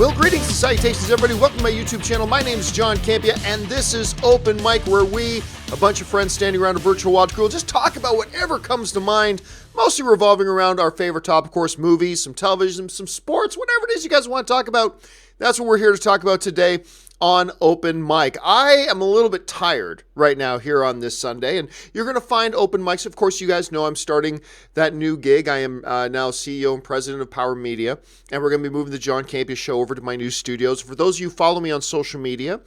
Well, greetings and salutations, everybody. Welcome to my YouTube channel. My name is John Campea, and this is Open Mic, where we, a bunch of friends standing around a virtual watch grill, just talk about whatever comes to mind, mostly revolving around our favorite topic, of course, movies, some television, some sports, whatever it is you guys want to talk about. That's what we're here to talk about today on Open Mic. I am a little bit tired right now here on this Sunday, and you're going to find open mics. Of course, you guys know I'm starting that new gig. I am now CEO and president of Power Media, and we're going to be moving the John Campea Show over to my new studios. For those of you who follow me on social media,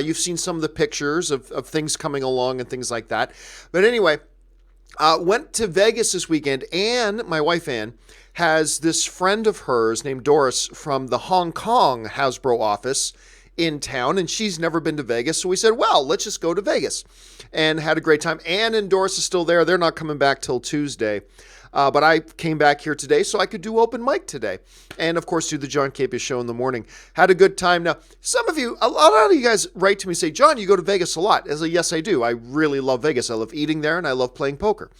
you've seen some of the pictures of things coming along and things like that. But anyway, went to Vegas this weekend, and my wife Ann has this friend of hers named Doris from the Hong Kong Hasbro office in town, and she's never been to Vegas. So we said, well, let's just go to Vegas, and had a great time. Ann and Doris is still there. They're not coming back till Tuesday. But I came back here today so I could do open mic today. And of course, do the John Campea Show in the morning. Had a good time. Now, some of you, a lot of you guys write to me and say, John, you go to Vegas a lot. I say, yes, I do. I really love Vegas. I love eating there and I love playing poker.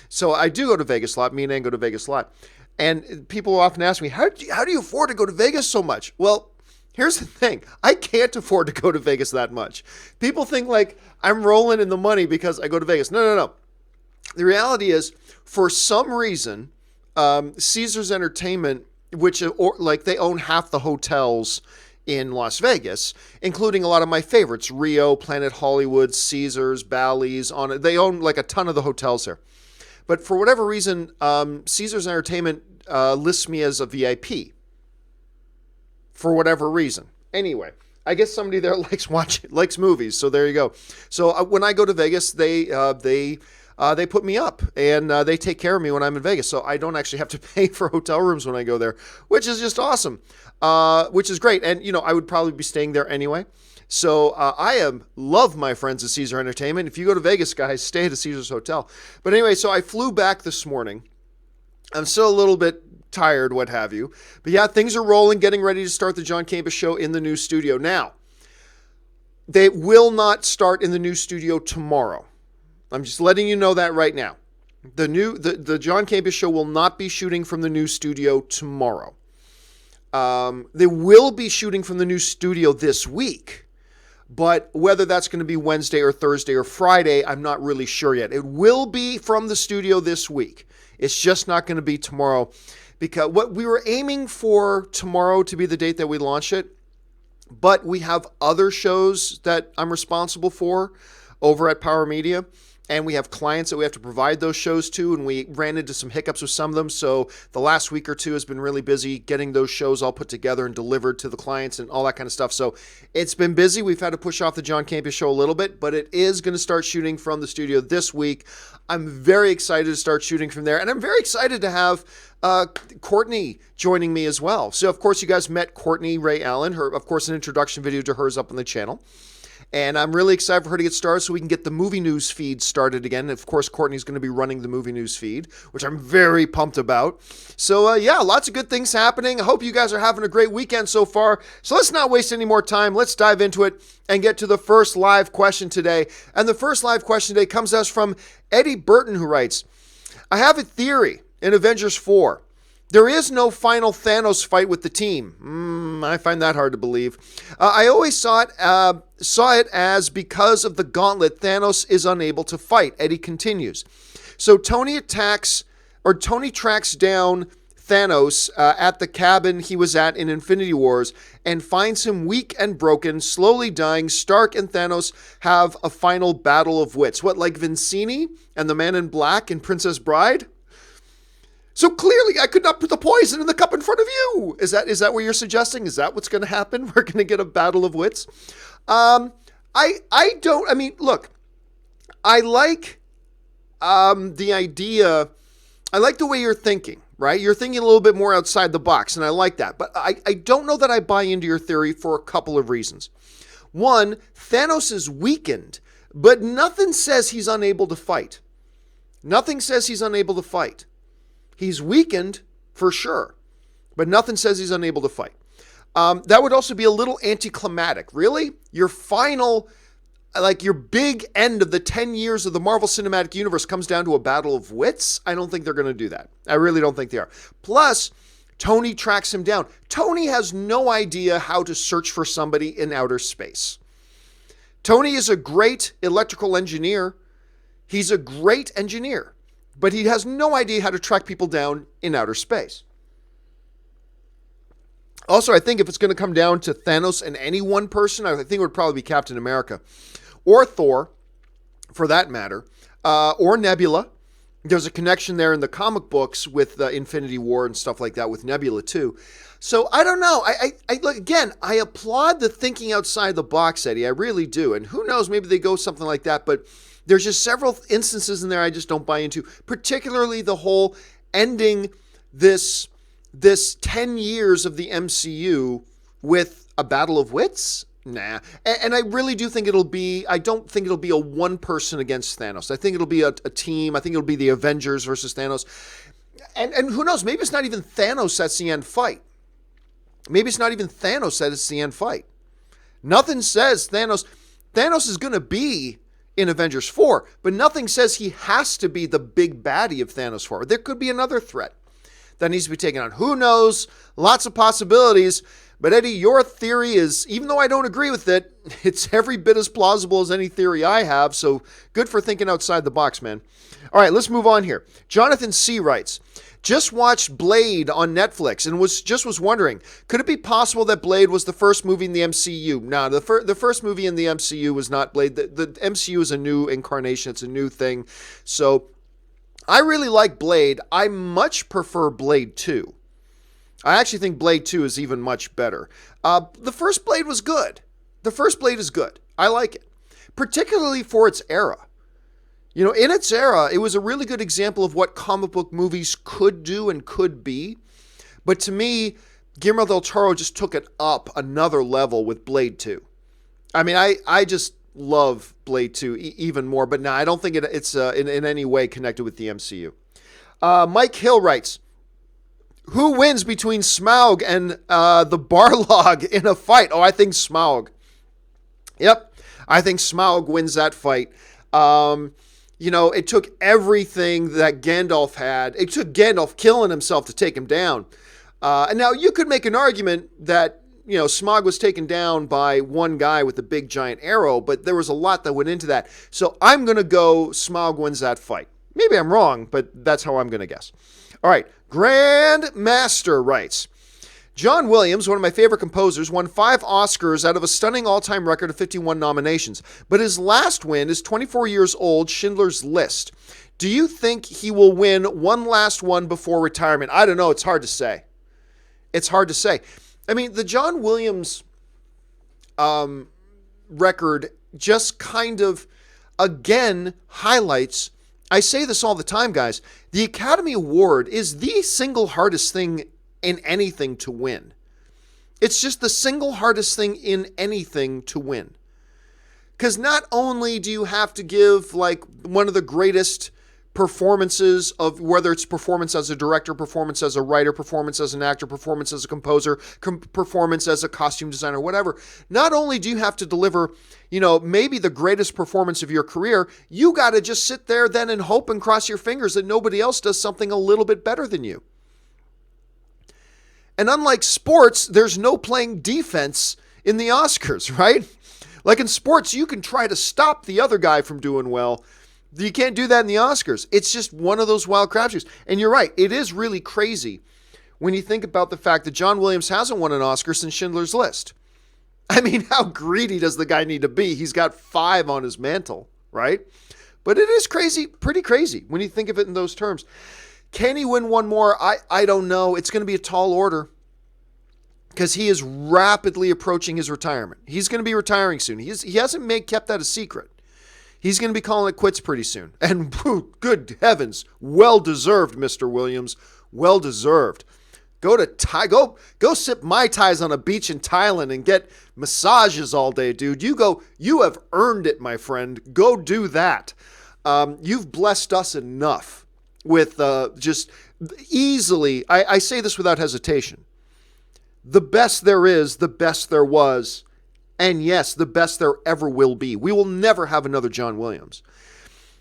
So I do go to Vegas a lot. Me and Ann go to Vegas a lot. And people often ask me, how do you afford to go to Vegas so much? Well, here's the thing. I can't afford to go to Vegas that much. People think like I'm rolling in the money because I go to Vegas. No. The reality is, for some reason, Caesars Entertainment, which they own half the hotels in Las Vegas, including a lot of my favorites, Rio, Planet Hollywood, Caesars, Bally's, they own like a ton of the hotels there. But for whatever reason, Caesars Entertainment lists me as a VIP. For whatever reason. Anyway, I guess somebody there likes movies, so there you go. So when I go to Vegas, they put me up, and they take care of me when I'm in Vegas, so I don't actually have to pay for hotel rooms when I go there, which is just awesome, which is great. And, I would probably be staying there anyway. So I love my friends at Caesar Entertainment. If you go to Vegas, guys, stay at a Caesars hotel. But anyway, so I flew back this morning. I'm still a little bit tired, what have you. But yeah, things are rolling, getting ready to start the John Campea Show in the new studio. Now, they will not start in the new studio tomorrow. I'm just letting you know that right now. The John Campea Show will not be shooting from the new studio tomorrow. They will be shooting from the new studio this week. But whether that's going to be Wednesday or Thursday or Friday, I'm not really sure yet. It will be from the studio this week. It's just not going to be tomorrow, because what we were aiming for tomorrow to be the date that we launch it, but we have other shows that I'm responsible for over at Power Media, and we have clients that we have to provide those shows to, and we ran into some hiccups with some of them. So the last week or two has been really busy getting those shows all put together and delivered to the clients and all that kind of stuff. So it's been busy. We've had to push off the John Campea Show a little bit, but it is going to start shooting from the studio this week. I'm very excited to start shooting from there, and I'm very excited to have Courtney joining me as well. So, of course, you guys met Courtney Ray Allen. Of course, an introduction video to her is up on the channel. And I'm really excited for her to get started so we can get the movie news feed started again. Of course, Courtney's going to be running the movie news feed, which I'm very pumped about. So, yeah, lots of good things happening. I hope you guys are having a great weekend so far. So let's not waste any more time. Let's dive into it and get to the first live question today. And the first live question today comes to us from Eddie Burton, who writes, I have a theory in Avengers 4. There is no final Thanos fight with the team. I find that hard to believe. I always saw it as because of the gauntlet, Thanos is unable to fight. Eddie continues. So Tony tracks down Thanos at the cabin he was at in Infinity Wars and finds him weak and broken, slowly dying. Stark and Thanos have a final battle of wits. What, like Vincini and the Man in Black in Princess Bride? So clearly, I could not put the poison in the cup in front of you. Is that what you're suggesting? Is that what's going to happen? We're going to get a battle of wits. Look, I like the idea. I like the way you're thinking, right? You're thinking a little bit more outside the box, and I like that. But I don't know that I buy into your theory for a couple of reasons. One, Thanos is weakened, but nothing says he's unable to fight. Nothing says he's unable to fight. He's weakened, for sure, but nothing says he's unable to fight. That would also be a little anticlimactic. Really? Your final, your big end of the 10 years of the Marvel Cinematic Universe comes down to a battle of wits? I don't think they're going to do that. I really don't think they are. Plus, Tony tracks him down. Tony has no idea how to search for somebody in outer space. Tony is a great electrical engineer. He's a great engineer, but he has no idea how to track people down in outer space. Also, I think if it's going to come down to Thanos and any one person, I think it would probably be Captain America or Thor, for that matter, or Nebula. There's a connection there in the comic books with Infinity War and stuff like that with Nebula too. So I don't know. I look again. I applaud the thinking outside the box, Eddie. I really do. And who knows? Maybe they go something like that. But there's just several instances in there I just don't buy into. Particularly the whole ending this 10 years of the MCU with a battle of wits. Nah. And I really do think I don't think it'll be a one person against Thanos. I think it'll be a team. I think it'll be the Avengers versus Thanos. And who knows? Maybe it's not even Thanos that's the end fight. Maybe it's not even Thanos that it's the end fight. Nothing says Thanos is going to be in Avengers 4, but nothing says he has to be the big baddie of Thanos 4. There could be another threat that needs to be taken on. Who knows? Lots of possibilities. But Eddie, your theory is, even though I don't agree with it, it's every bit as plausible as any theory I have. So good for thinking outside the box, man. All right, let's move on here. Jonathan C. writes, just watched Blade on Netflix and was wondering, could it be possible that Blade was the first movie in the MCU? No, the first movie in the MCU was not Blade. The MCU is a new incarnation. It's a new thing. So I really like Blade. I much prefer Blade 2. I actually think Blade 2 is even much better. The first Blade was good. The first Blade is good. I like it, particularly for its era. You know, in its era, it was a really good example of what comic book movies could do and could be. But to me, Guillermo del Toro just took it up another level with Blade 2. I mean, I just love Blade 2 even more. But no, I don't think it's in any way connected with the MCU. Mike Hill writes, who wins between Smaug and the Balrog in a fight? Oh, I think Smaug. Yep, I think Smaug wins that fight. You know, it took everything that Gandalf had. It took Gandalf killing himself to take him down. And now you could make an argument that, you know, Smaug was taken down by one guy with a big giant arrow, but there was a lot that went into that. So I'm going to go Smaug wins that fight. Maybe I'm wrong, but that's how I'm going to guess. All right, Grandmaster writes, John Williams, one of my favorite composers, won 5 Oscars out of a stunning all-time record of 51 nominations. But his last win is 24 years old, Schindler's List. Do you think he will win one last one before retirement? I don't know. It's hard to say. It's hard to say. I mean, the John Williams record just kind of, again, highlights, I say this all the time, guys, the Academy Award is the single hardest thing in anything to win. It's just the single hardest thing in anything to win. Because not only do you have to give like one of the greatest performances of, whether it's performance as a director, performance as a writer, performance as an actor, performance as a composer, performance as a costume designer, whatever. Not only do you have to deliver, you know, maybe the greatest performance of your career, you got to just sit there then and hope and cross your fingers that nobody else does something a little bit better than you. And unlike sports, there's no playing defense in the Oscars, right? Like in sports, you can try to stop the other guy from doing well. You can't do that in the Oscars. It's just one of those wild crapshoots. And you're right, it is really crazy when you think about the fact that John Williams hasn't won an Oscar since Schindler's List. I mean, how greedy does the guy need to be? He's got 5 on his mantle, right? But it is crazy, pretty crazy when you think of it in those terms. Can he win one more? I don't know. It's going to be a tall order because he is rapidly approaching his retirement. He's going to be retiring soon. He hasn't kept that a secret. He's going to be calling it quits pretty soon. And good heavens, well-deserved, Mr. Williams. Well-deserved. Go sip Mai Tais on a beach in Thailand and get massages all day, dude. You have earned it, my friend. Go do that. You've blessed us enough with just easily, I say this without hesitation, the best there is, the best there was, and yes, the best there ever will be. We will never have another John Williams.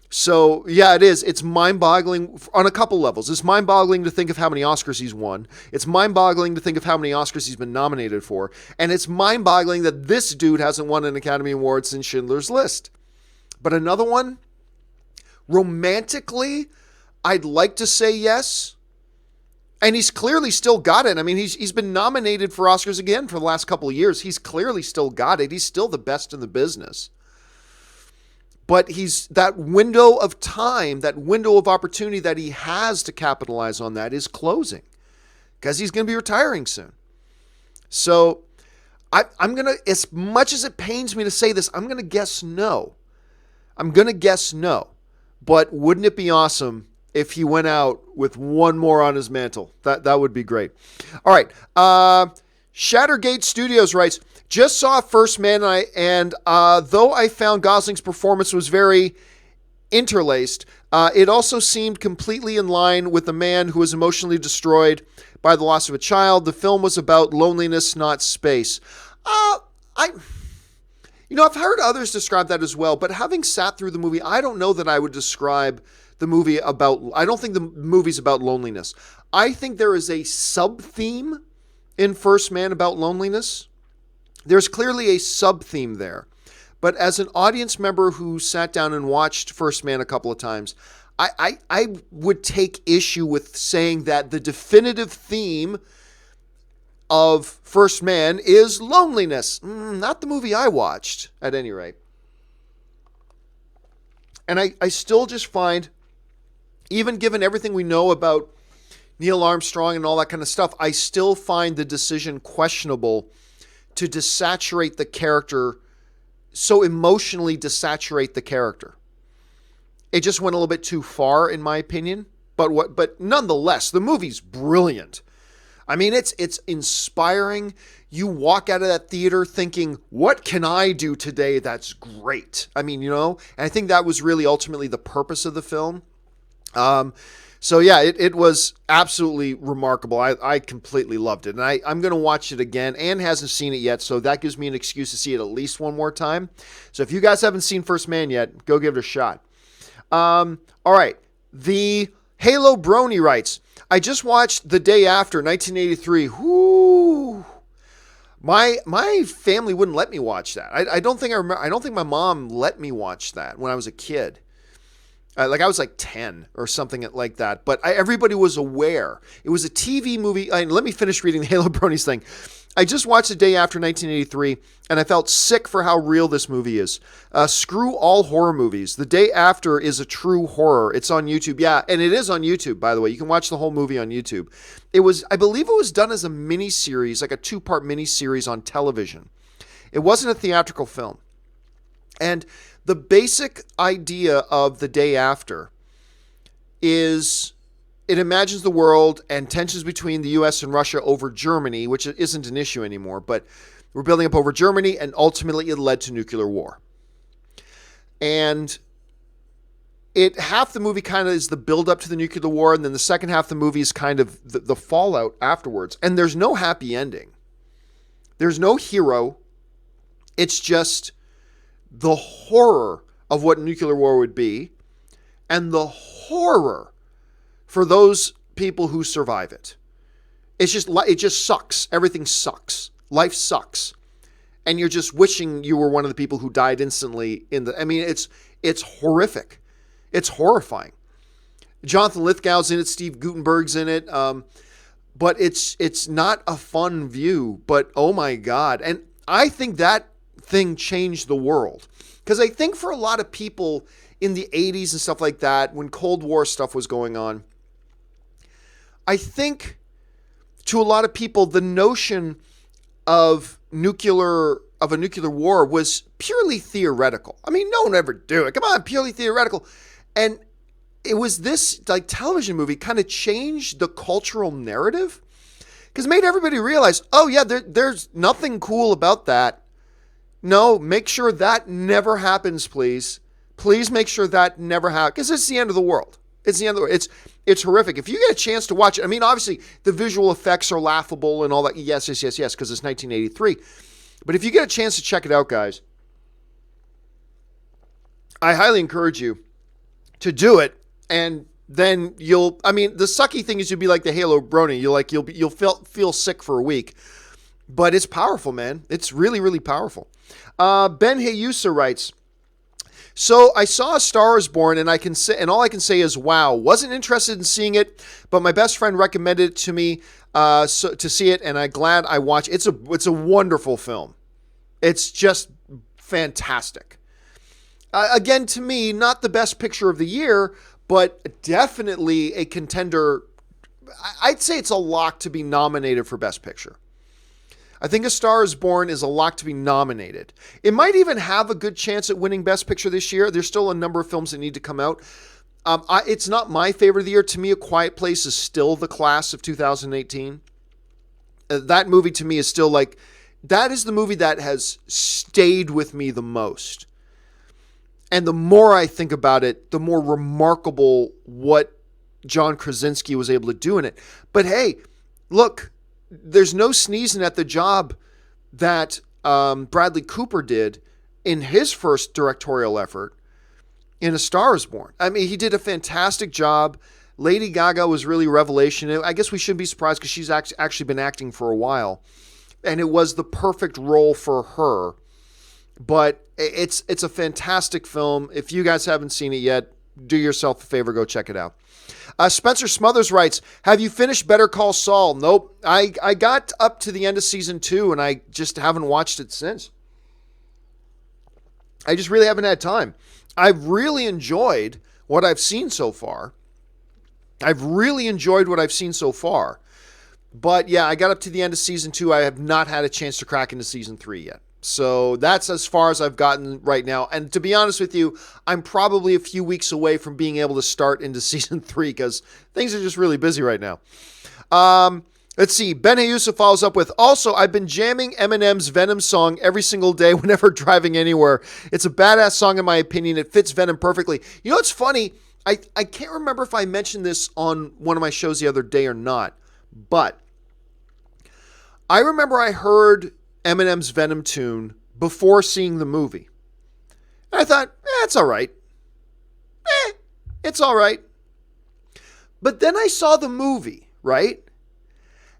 So, yeah, it is. It's mind-boggling on a couple levels. It's mind-boggling to think of how many Oscars he's won. It's mind-boggling to think of how many Oscars he's been nominated for. And it's mind-boggling that this dude hasn't won an Academy Award since Schindler's List. But another one, romantically, I'd like to say yes. And he's clearly still got it. I mean, he's been nominated for Oscars again for the last couple of years. He's clearly still got it. He's still the best in the business. But he's that window of time, that window of opportunity that he has to capitalize on that is closing because he's going to be retiring soon. So I'm going to, as much as it pains me to say this, I'm going to guess no. But wouldn't it be awesome if he went out with one more on his mantle? That would be great. All right. Shattergate Studios writes, just saw First Man, and though I found Gosling's performance was very interlaced, it also seemed completely in line with a man who was emotionally destroyed by the loss of a child. The film was about loneliness, not space. I've heard others describe that as well, but having sat through the movie, I don't know that I would describe the movie about, I don't think the movie's about loneliness. I think there is a sub-theme in First Man about loneliness. There's clearly a sub-theme there. But as an audience member who sat down and watched First Man a couple of times, I would take issue with saying that the definitive theme of First Man is loneliness. Not the movie I watched, at any rate. And I still just find, even given everything we know about Neil Armstrong and all that kind of stuff, I still find the decision questionable to desaturate the character, so emotionally desaturate the character. It just went a little bit too far, in my opinion. But nonetheless, the movie's brilliant. I mean, it's inspiring. You walk out of that theater thinking, what can I do today that's great? I mean, and I think that was really ultimately the purpose of the film. So yeah, it was absolutely remarkable. I completely loved it. And I'm going to watch it again. Anne hasn't seen it yet, so that gives me an excuse to see it at least one more time. So if you guys haven't seen First Man yet, go give it a shot. All right. The Halo Brony writes, I just watched The Day After, 1983. Whoo! My family wouldn't let me watch that. I don't think my mom let me watch that when I was a kid. I was like 10 or something like that. But everybody was aware. It was a TV movie. Let me finish reading the Halo Bronies thing. I just watched The Day After 1983, and I felt sick for how real this movie is. Screw all horror movies. The Day After is a true horror. It's on YouTube. Yeah, and it is on YouTube, by the way. You can watch the whole movie on YouTube. I believe it was done as a miniseries, like a 2-part miniseries on television. It wasn't a theatrical film. And the basic idea of The Day After is it imagines the world and tensions between the U.S. and Russia over Germany, which isn't an issue anymore, but we're building up over Germany, and ultimately it led to nuclear war. And half the movie kind of is the build up to the nuclear war, and then the second half of the movie is kind of the fallout afterwards. And there's no happy ending. There's no hero. It's just the horror of what nuclear war would be, and the horror for those people who survive it. It just sucks. Everything sucks. Life sucks. And you're just wishing you were one of the people who died instantly it's horrific. It's horrifying. Jonathan Lithgow's in it, Steve Guttenberg's in it. But it's not a fun view, but oh my God. And I think that thing changed the world. Because I think for a lot of people in the 80s and stuff like that, when Cold War stuff was going on, I think to a lot of people, the notion of a nuclear war was purely theoretical. I mean, no one would ever do it. Come on, purely theoretical. And it was this television movie kind of changed the cultural narrative, because it made everybody realize, oh yeah, there's nothing cool about that. No, make sure that never happens, please. Please make sure that never happens, because it's the end of the world. It's the end of the world. It's horrific. If you get a chance to watch it, I mean, obviously the visual effects are laughable and all that. Yes, because it's 1983. But if you get a chance to check it out, guys, I highly encourage you to do it, and then the sucky thing is you'll be like the Halo Brony. You'll feel sick for a week, but it's powerful, man. It's really, really powerful. Ben Hayusa writes, so I saw A Star Is Born, and all I can say is, wow. Wasn't interested in seeing it, but my best friend recommended it to me to see it, and I'm glad I watched. It's a wonderful film. It's just fantastic. Again, to me, not the best picture of the year, but definitely a contender. I'd say it's a lock to be nominated for Best Picture. I think A Star Is Born is a lock to be nominated. It might even have a good chance at winning Best Picture this year. There's still a number of films that need to come out. It's not my favorite of the year. To me, A Quiet Place is still the class of 2018. That movie to me is still that is the movie that has stayed with me the most. And the more I think about it, the more remarkable what John Krasinski was able to do in it. But hey, look, there's no sneezing at the job that Bradley Cooper did in his first directorial effort in A Star Is Born. I mean, he did a fantastic job. Lady Gaga was really a revelation. I guess we shouldn't be surprised because she's actually been acting for a while. And it was the perfect role for her. But it's a fantastic film. If you guys haven't seen it yet, do yourself a favor, go check it out. Spencer Smothers writes, have you finished Better Call Saul? Nope. I got up to the end of season 2 and I just haven't watched it since. I just really haven't had time. I've really enjoyed what I've seen so far. But yeah, I got up to the end of season 2. I have not had a chance to crack into season 3 yet. So that's as far as I've gotten right now. And to be honest with you, I'm probably a few weeks away from being able to start into season 3 because things are just really busy right now. Let's see. Ben Hayusa follows up with, also, I've been jamming Eminem's Venom song every single day whenever driving anywhere. It's a badass song in my opinion. It fits Venom perfectly. You know what's funny? I can't remember if I mentioned this on one of my shows the other day or not, but I remember I heard Eminem's Venom tune before seeing the movie. And I thought, it's all right. It's all right. But then I saw the movie, right?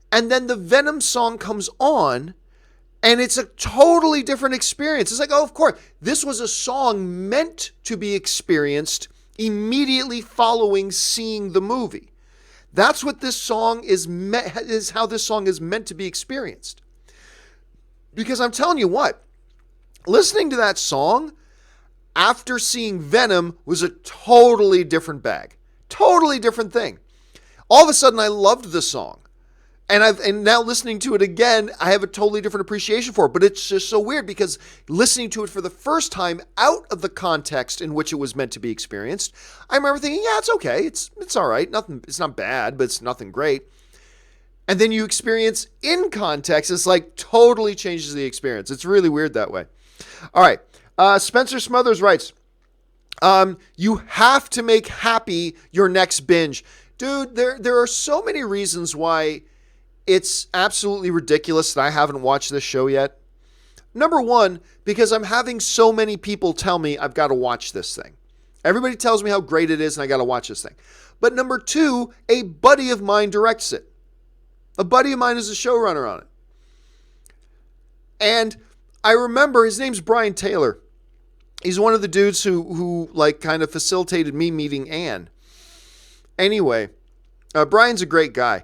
And then the Venom song comes on, and it's a totally different experience. It's like, oh, of course, this was a song meant to be experienced immediately following seeing the movie. That's what this song is how this song is meant to be experienced. Because I'm telling you what, listening to that song after seeing Venom was a totally different bag. Totally different thing. All of a sudden, I loved the song. And now listening to it again, I have a totally different appreciation for it. But it's just so weird because listening to it for the first time out of the context in which it was meant to be experienced, I remember thinking, yeah, it's okay. It's all right. It's not bad, but it's nothing great. And then you experience in context, it's like totally changes the experience. It's really weird that way. All right. Spencer Smothers writes, you have to make Happy your next binge. Dude, there are so many reasons why it's absolutely ridiculous that I haven't watched this show yet. Number one, because I'm having so many people tell me I've got to watch this thing. Everybody tells me how great it is and I got to watch this thing. But number two, a buddy of mine directs it. A buddy of mine is a showrunner on it. And I remember, his name's Brian Taylor. He's one of the dudes who like kind of facilitated me meeting Anne. Anyway, Brian's a great guy.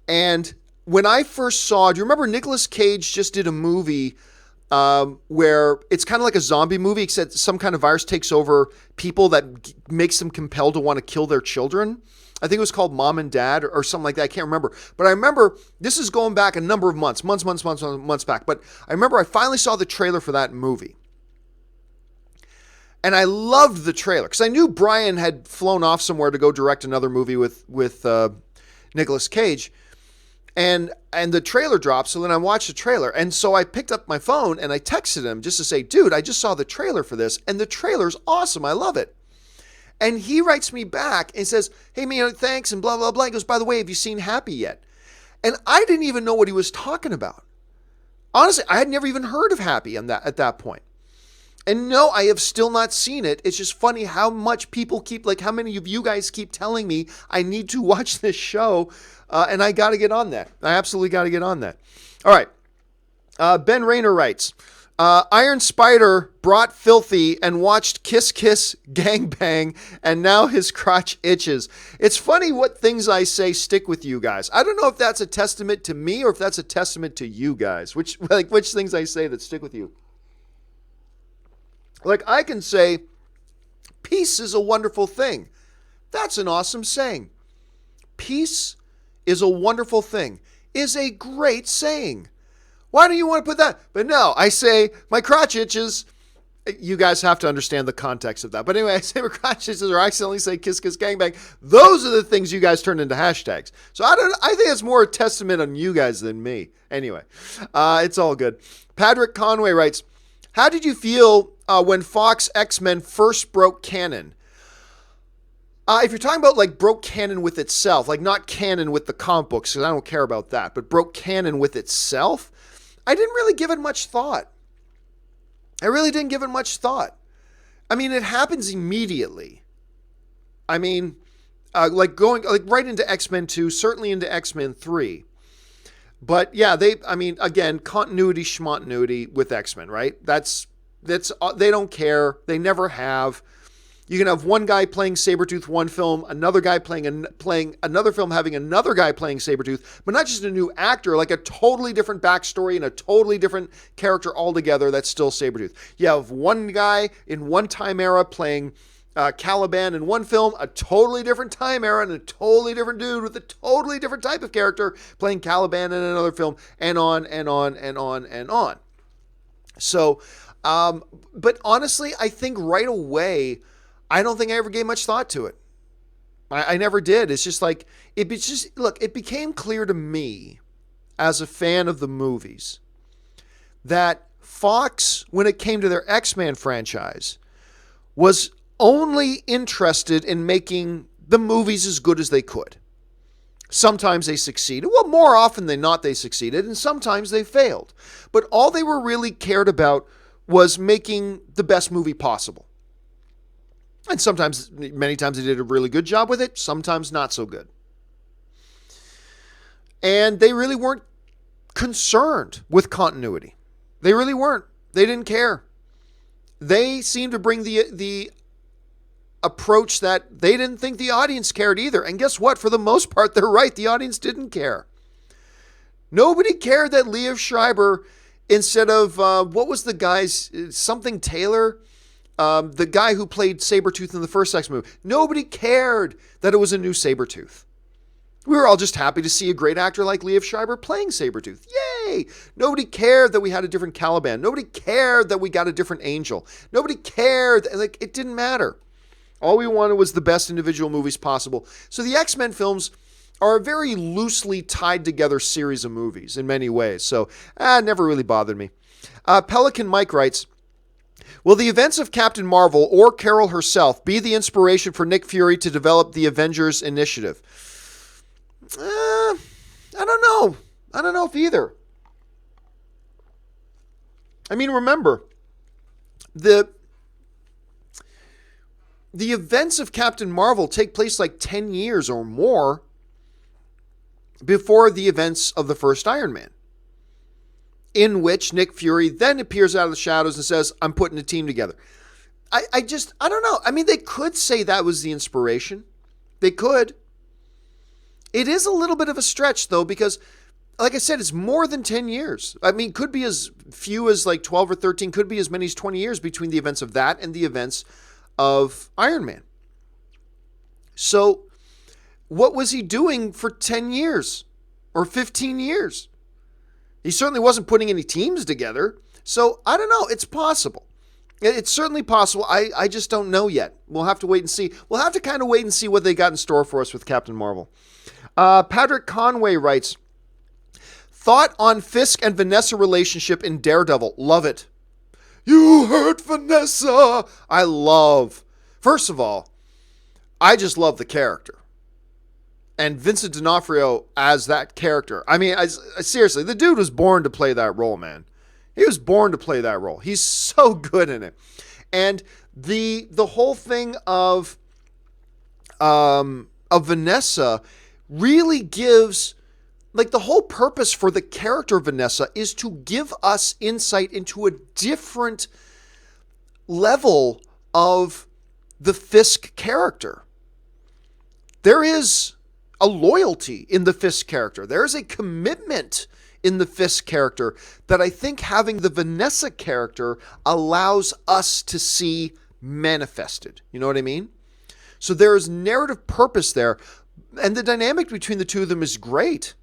And when I first saw, do you remember Nicolas Cage just did a movie where it's kind of like a zombie movie, except some kind of virus takes over people that makes them compelled to want to kill their children? I think it was called Mom and Dad or something like that. I can't remember. But I remember, this is going back a number of months back. But I remember I finally saw the trailer for that movie. And I loved the trailer because I knew Brian had flown off somewhere to go direct another movie with Nicolas Cage. And the trailer dropped, so then I watched the trailer. And so I picked up my phone and I texted him just to say, dude, I just saw the trailer for this, and the trailer's awesome. I love it. And he writes me back and says, hey, man, thanks, and blah, blah, blah. He goes, by the way, have you seen Happy yet? And I didn't even know what he was talking about. Honestly, I had never even heard of Happy at that point. And no, I have still not seen it. It's just funny how much people keep, like how many of you guys keep telling me I need to watch this show, and I got to get on that. I absolutely got to get on that. All right. Ben Rayner writes, Iron Spider brought Filthy and watched Kiss Kiss Gang Bang, and now his crotch itches. It's funny what things I say stick with you guys. I don't know if that's a testament to me or if that's a testament to you guys. Which things I say that stick with you. Like, I can say, peace is a wonderful thing. That's an awesome saying. Peace is a wonderful thing is a great saying. Why do you want to put that? But no, I say, my crotch itches. You guys have to understand the context of that. But anyway, I say my crotch itches, or I accidentally say kiss, kiss, gangbang. Those are the things you guys turn into hashtags. So I think it's more a testament on you guys than me. Anyway, it's all good. Patrick Conway writes, how did you feel when Fox X-Men first broke canon? If you're talking about like broke canon with itself, like not canon with the comic books, because I don't care about that, but broke canon with itself, I didn't really give it much thought. I really didn't give it much thought. I mean, it happens immediately. I mean, like going like right into X-Men 2, certainly into X-Men 3. But yeah, again, continuity schmontinuity with X-Men, right? That's they don't care. They never have. You can have one guy playing Sabretooth one film, another guy playing another film, having another guy playing Sabretooth, but not just a new actor, like a totally different backstory and a totally different character altogether that's still Sabretooth. You have one guy in one time era playing Caliban in one film, a totally different time era, and a totally different dude with a totally different type of character playing Caliban in another film, and on and on and on and on. So, but honestly, I think right away, I don't think I ever gave much thought to it. I never did. It's just like, it became clear to me as a fan of the movies that Fox, when it came to their X-Men franchise, was only interested in making the movies as good as they could. Sometimes they succeeded. Well, more often than not, they succeeded, and sometimes they failed. But all they were really cared about was making the best movie possible. And many times they did a really good job with it, sometimes not so good. And they really weren't concerned with continuity. They really weren't. They didn't care. They seemed to bring the approach that they didn't think the audience cared either. And guess what? For the most part, they're right. The audience didn't care. Nobody cared that Liev Schreiber, instead of, what was the guy's, something Taylor, the guy who played Sabretooth in the first X movie, nobody cared that it was a new Sabretooth. We were all just happy to see a great actor like Liev Schreiber playing Sabretooth. Yay! Nobody cared that we had a different Caliban. Nobody cared that we got a different Angel. Nobody cared. Like, it didn't matter. All we wanted was the best individual movies possible. So the X-Men films are a very loosely tied together series of movies in many ways. So, it never really bothered me. Pelican Mike writes, will the events of Captain Marvel or Carol herself be the inspiration for Nick Fury to develop the Avengers initiative? I don't know. I don't know if either. I mean, remember, the events of Captain Marvel take place like 10 years or more before the events of the first Iron Man, in which Nick Fury then appears out of the shadows and says, I'm putting a team together. I don't know. I mean, they could say that was the inspiration. They could. It is a little bit of a stretch, though, because, like I said, it's more than 10 years. I mean, could be as few as like 12 or 13, could be as many as 20 years between the events of that and the events of Iron Man. So, what was he doing for 10 years or 15 years? He certainly wasn't putting any teams together. So, I don't know. It's possible. It's certainly possible. I just don't know yet. We'll have to wait and see. We'll have to kind of wait and see what they got in store for us with Captain Marvel. Patrick Conway writes, thought on Fisk and Vanessa relationship in Daredevil. Love it. You hurt Vanessa. First of all, I just love the character. And Vincent D'Onofrio as that character. I mean, seriously, the dude was born to play that role, man. He was born to play that role. He's so good in it. And the whole thing of Vanessa really gives, like, the whole purpose for the character of Vanessa is to give us insight into a different level of the Fisk character. There is a loyalty in the Fisk character. There is a commitment in the Fisk character that I think having the Vanessa character allows us to see manifested. You know what I mean? So there is narrative purpose there, and the dynamic between the two of them is great.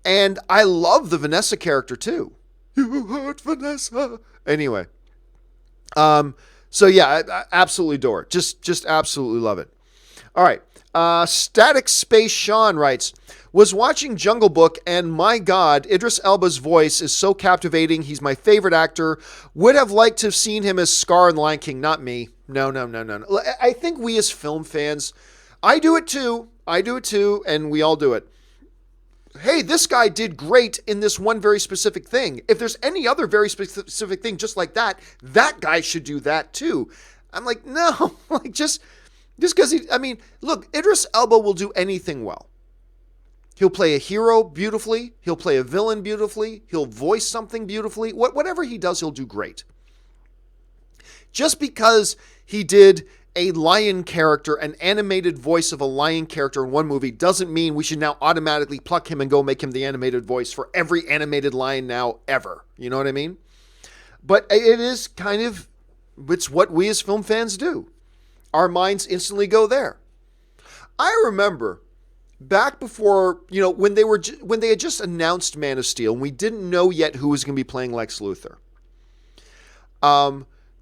And I love the Vanessa character too. You hurt Vanessa. Anyway. So yeah, I absolutely adore it. Just absolutely love it. All right. Static Space Sean writes, was watching Jungle Book and my God, Idris Elba's voice is so captivating. He's my favorite actor. Would have liked to have seen him as Scar in Lion King. Not me. No. I think we as film fans, I do it too, and we all do it. Hey, this guy did great in this one very specific thing. If there's any other very specific thing just like that, that guy should do that too. I'm like, no, like just because look, Idris Elba will do anything well. He'll play a hero beautifully. He'll play a villain beautifully. He'll voice something beautifully. Whatever he does, he'll do great. Just because he did a lion character, an animated voice of a lion character in one movie, doesn't mean we should now automatically pluck him and go make him the animated voice for every animated lion now ever. You know what I mean? But it is kind of, it's what we as film fans do. Our minds instantly go there. I remember back before, when they had just announced Man of Steel and we didn't know yet who was going to be playing Lex Luthor.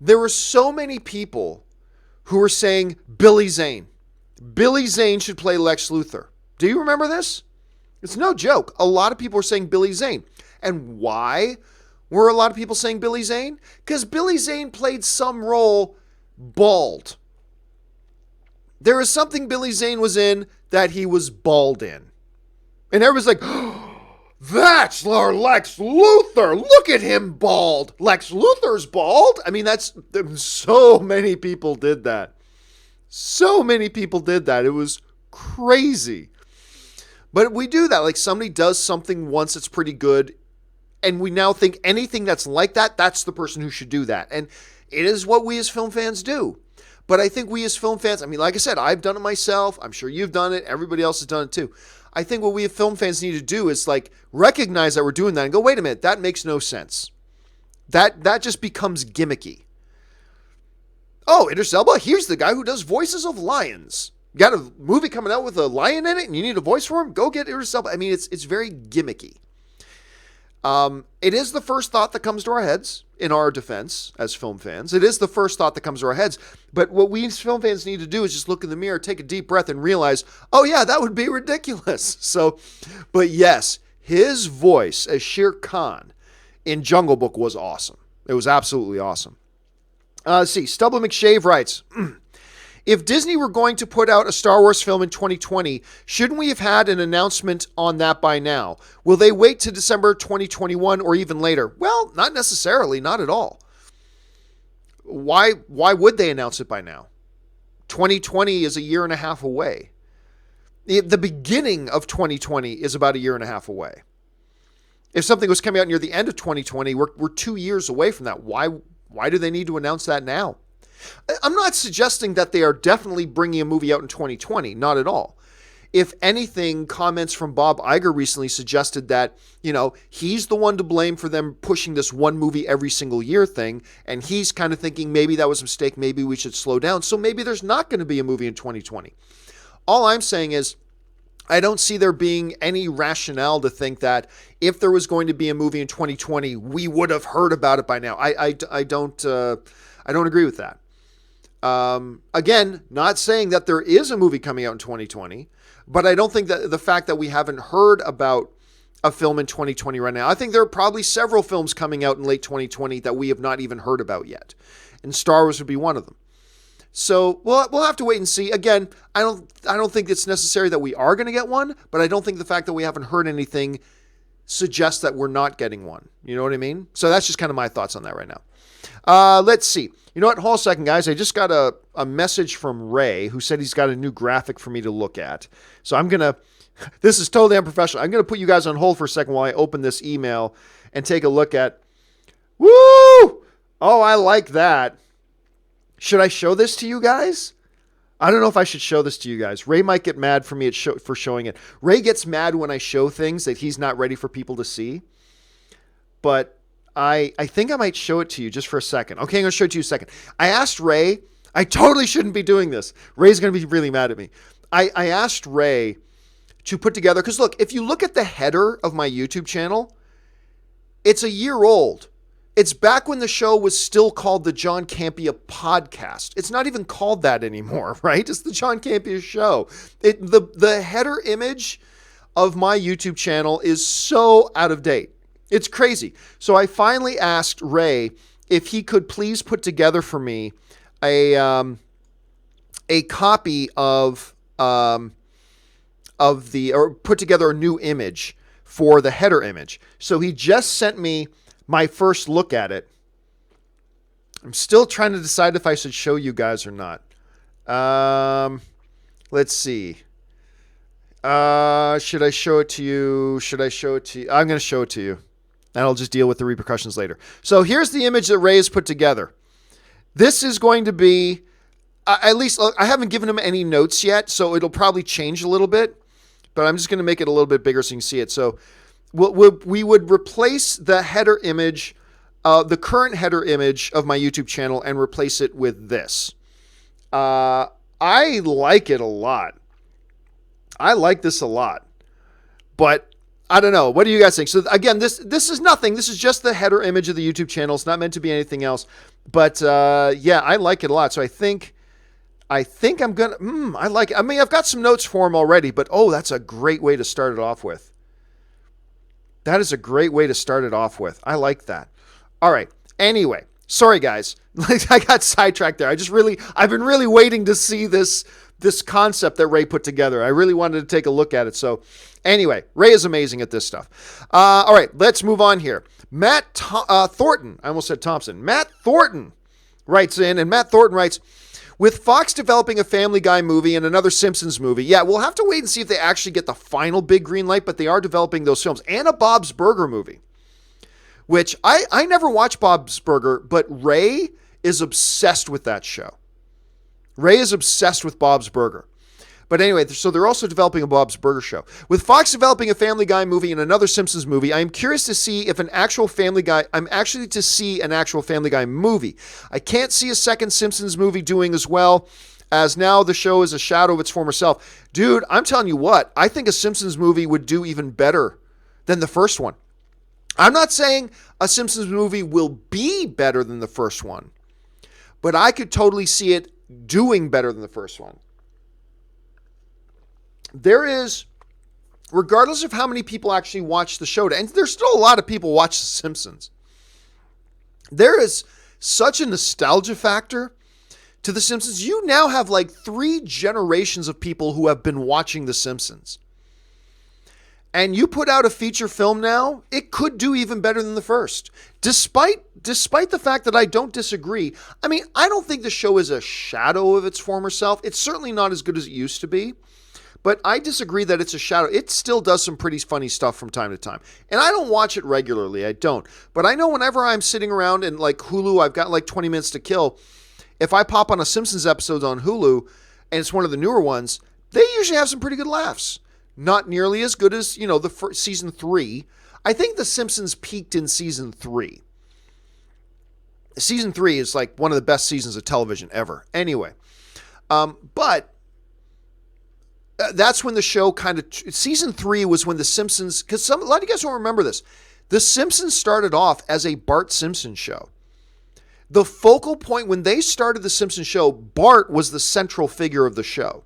There were so many people who were saying Billy Zane. Billy Zane should play Lex Luthor. Do you remember this? It's no joke. A lot of people were saying Billy Zane. And why were a lot of people saying Billy Zane? Because Billy Zane played some role bald. There was something Billy Zane was in that he was bald in. And everybody's like, oh, that's our Lex Luthor. Look at him bald. Lex Luthor's bald? I mean, so many people did that. So many people did that. It was crazy. But we do that. Like, somebody does something once that's pretty good, and we now think anything that's like that, that's the person who should do that. And it is what we as film fans do. But I think we as film fans, like I said, I've done it myself. I'm sure you've done it. Everybody else has done it too. I think what we as film fans need to do is recognize that we're doing that and go, wait a minute, that makes no sense. That just becomes gimmicky. Oh, Idris Elba, here's the guy who does voices of lions. You got a movie coming out with a lion in it and you need a voice for him? Go get Idris Elba. It's very gimmicky. It is the first thought that comes to our heads in our defense as film fans. It is the first thought that comes to our heads. But what we as film fans need to do is just look in the mirror, take a deep breath and realize, oh yeah, that would be ridiculous. But yes, his voice as Shere Khan in Jungle Book was awesome. It was absolutely awesome. Let's see. Stubble McShave writes, if Disney were going to put out a Star Wars film in 2020, shouldn't we have had an announcement on that by now? Will they wait to December 2021 or even later? Well, not necessarily, not at all. Why would they announce it by now? 2020 is a year and a half away. The beginning of 2020 is about a year and a half away. If something was coming out near the end of 2020, we're 2 years away from that. Why do they need to announce that now? I'm not suggesting that they are definitely bringing a movie out in 2020. Not at all. If anything, comments from Bob Iger recently suggested that, he's the one to blame for them pushing this one movie every single year thing. And he's kind of thinking maybe that was a mistake. Maybe we should slow down. So maybe there's not going to be a movie in 2020. All I'm saying is I don't see there being any rationale to think that if there was going to be a movie in 2020, we would have heard about it by now. I don't agree with that. Again, not saying that there is a movie coming out in 2020, but I don't think that the fact that we haven't heard about a film in 2020 right now, I think there are probably several films coming out in late 2020 that we have not even heard about yet. And Star Wars would be one of them. So we'll have to wait and see. Again, I don't think it's necessary that we are going to get one, but I don't think the fact that we haven't heard anything suggests that we're not getting one. You know what I mean? So that's just kind of my thoughts on that right now. Let's see. You know what? Hold a second, guys. I just got a message from Ray who said he's got a new graphic for me to look at. So I'm going to, this is totally unprofessional. I'm going to put you guys on hold for a second while I open this email and take a look at, woo! Oh, I like that. Should I show this to you guys? I don't know if I should show this to you guys. Ray might get mad for me for showing it. Ray gets mad when I show things that he's not ready for people to see. But I think I might show it to you just for a second. Okay, I'm going to show it to you a second. I asked Ray. I totally shouldn't be doing this. Ray's going to be really mad at me. I asked Ray to put together, because look, if you look at the header of my YouTube channel, it's a year old. It's back when the show was still called the John Campea Podcast. It's not even called that anymore, right? It's the John Campea Show. The header image of my YouTube channel is so out of date. It's crazy. So I finally asked Ray if he could please put together for me a copy of or put together a new image for the header image. So he just sent me my first look at it. I'm still trying to decide if I should show you guys or not. Let's see. Should I show it to you? Should I show it to you? I'm going to show it to you. And I'll just deal with the repercussions later. So here's the image that Ray has put together. This is going to be, at least I haven't given him any notes yet, so it'll probably change a little bit. But I'm just going to make it a little bit bigger so you can see it. So we would replace the header image, the current header image of my YouTube channel, and replace it with this. I like it a lot. I like this a lot. But I don't know. What do you guys think? So again, this is nothing. This is just the header image of the YouTube channel. It's not meant to be anything else. But yeah, I like it a lot. So I think I'm gonna. I like it. I mean, I've got some notes for him already. But oh, that's a great way to start it off with. That is a great way to start it off with. I like that. All right. Anyway, sorry guys. I got sidetracked there. I've been really waiting to see this concept that Ray put together. I really wanted to take a look at it. So anyway, Ray is amazing at this stuff. All right, let's move on here. Matt Thornton. I almost said Thompson. Matt Thornton writes in, and Matt Thornton writes, with Fox developing a Family Guy movie and another Simpsons movie, yeah, we'll have to wait and see if they actually get the final big green light, but they are developing those films, and a Bob's Burger movie, which I never watched Bob's Burger, but Ray is obsessed with that show. Ray is obsessed with Bob's Burger. But anyway, so they're also developing a Bob's Burger show. With Fox developing a Family Guy movie and another Simpsons movie, I am curious to see if I'm actually to see an actual Family Guy movie. I can't see a second Simpsons movie doing as well, as now the show is a shadow of its former self. Dude, I'm telling you what, I think a Simpsons movie would do even better than the first one. I'm not saying a Simpsons movie will be better than the first one, but I could totally see it doing better than the first one. There is, regardless of how many people actually watch the show, and there's still a lot of people watch The Simpsons, there is such a nostalgia factor to The Simpsons. You now have like 3 generations of people who have been watching The Simpsons. And you put out a feature film now, it could do even better than the first. Despite the fact that I don't disagree. I mean, I don't think the show is a shadow of its former self. It's certainly not as good as it used to be. But I disagree that it's a shadow. It still does some pretty funny stuff from time to time. And I don't watch it regularly. I don't. But I know whenever I'm sitting around in like Hulu, I've got like 20 minutes to kill. If I pop on a Simpsons episode on Hulu, and it's one of the newer ones, they usually have some pretty good laughs. Not nearly as good as, the first, season 3. I think The Simpsons peaked in season 3. Season 3 is like one of the best seasons of television ever. Anyway, but that's when the show season 3 was when The Simpsons, because a lot of you guys don't remember this. The Simpsons started off as a Bart Simpson show. The focal point when they started The Simpsons show, Bart was the central figure of the show.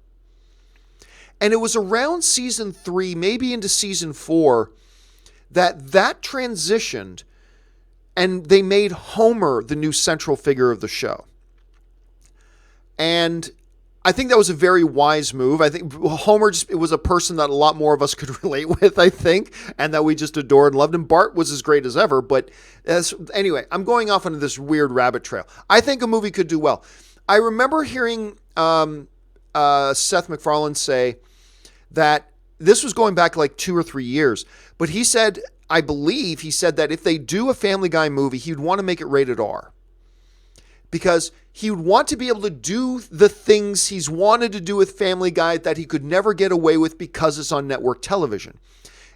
And it was around season 3, maybe into season 4, that transitioned and they made Homer the new central figure of the show. And I think that was a very wise move. I think Homer it was a person that a lot more of us could relate with, I think, and that we just adored and loved. And Bart was as great as ever. But anyway, I'm going off on this weird rabbit trail. I think a movie could do well. I remember hearing Seth MacFarlane say that this was going back like 2 or 3 years, but he said, I believe he said that if they do a Family Guy movie, he'd want to make it rated R. Because he would want to be able to do the things he's wanted to do with Family Guy that he could never get away with because it's on network television.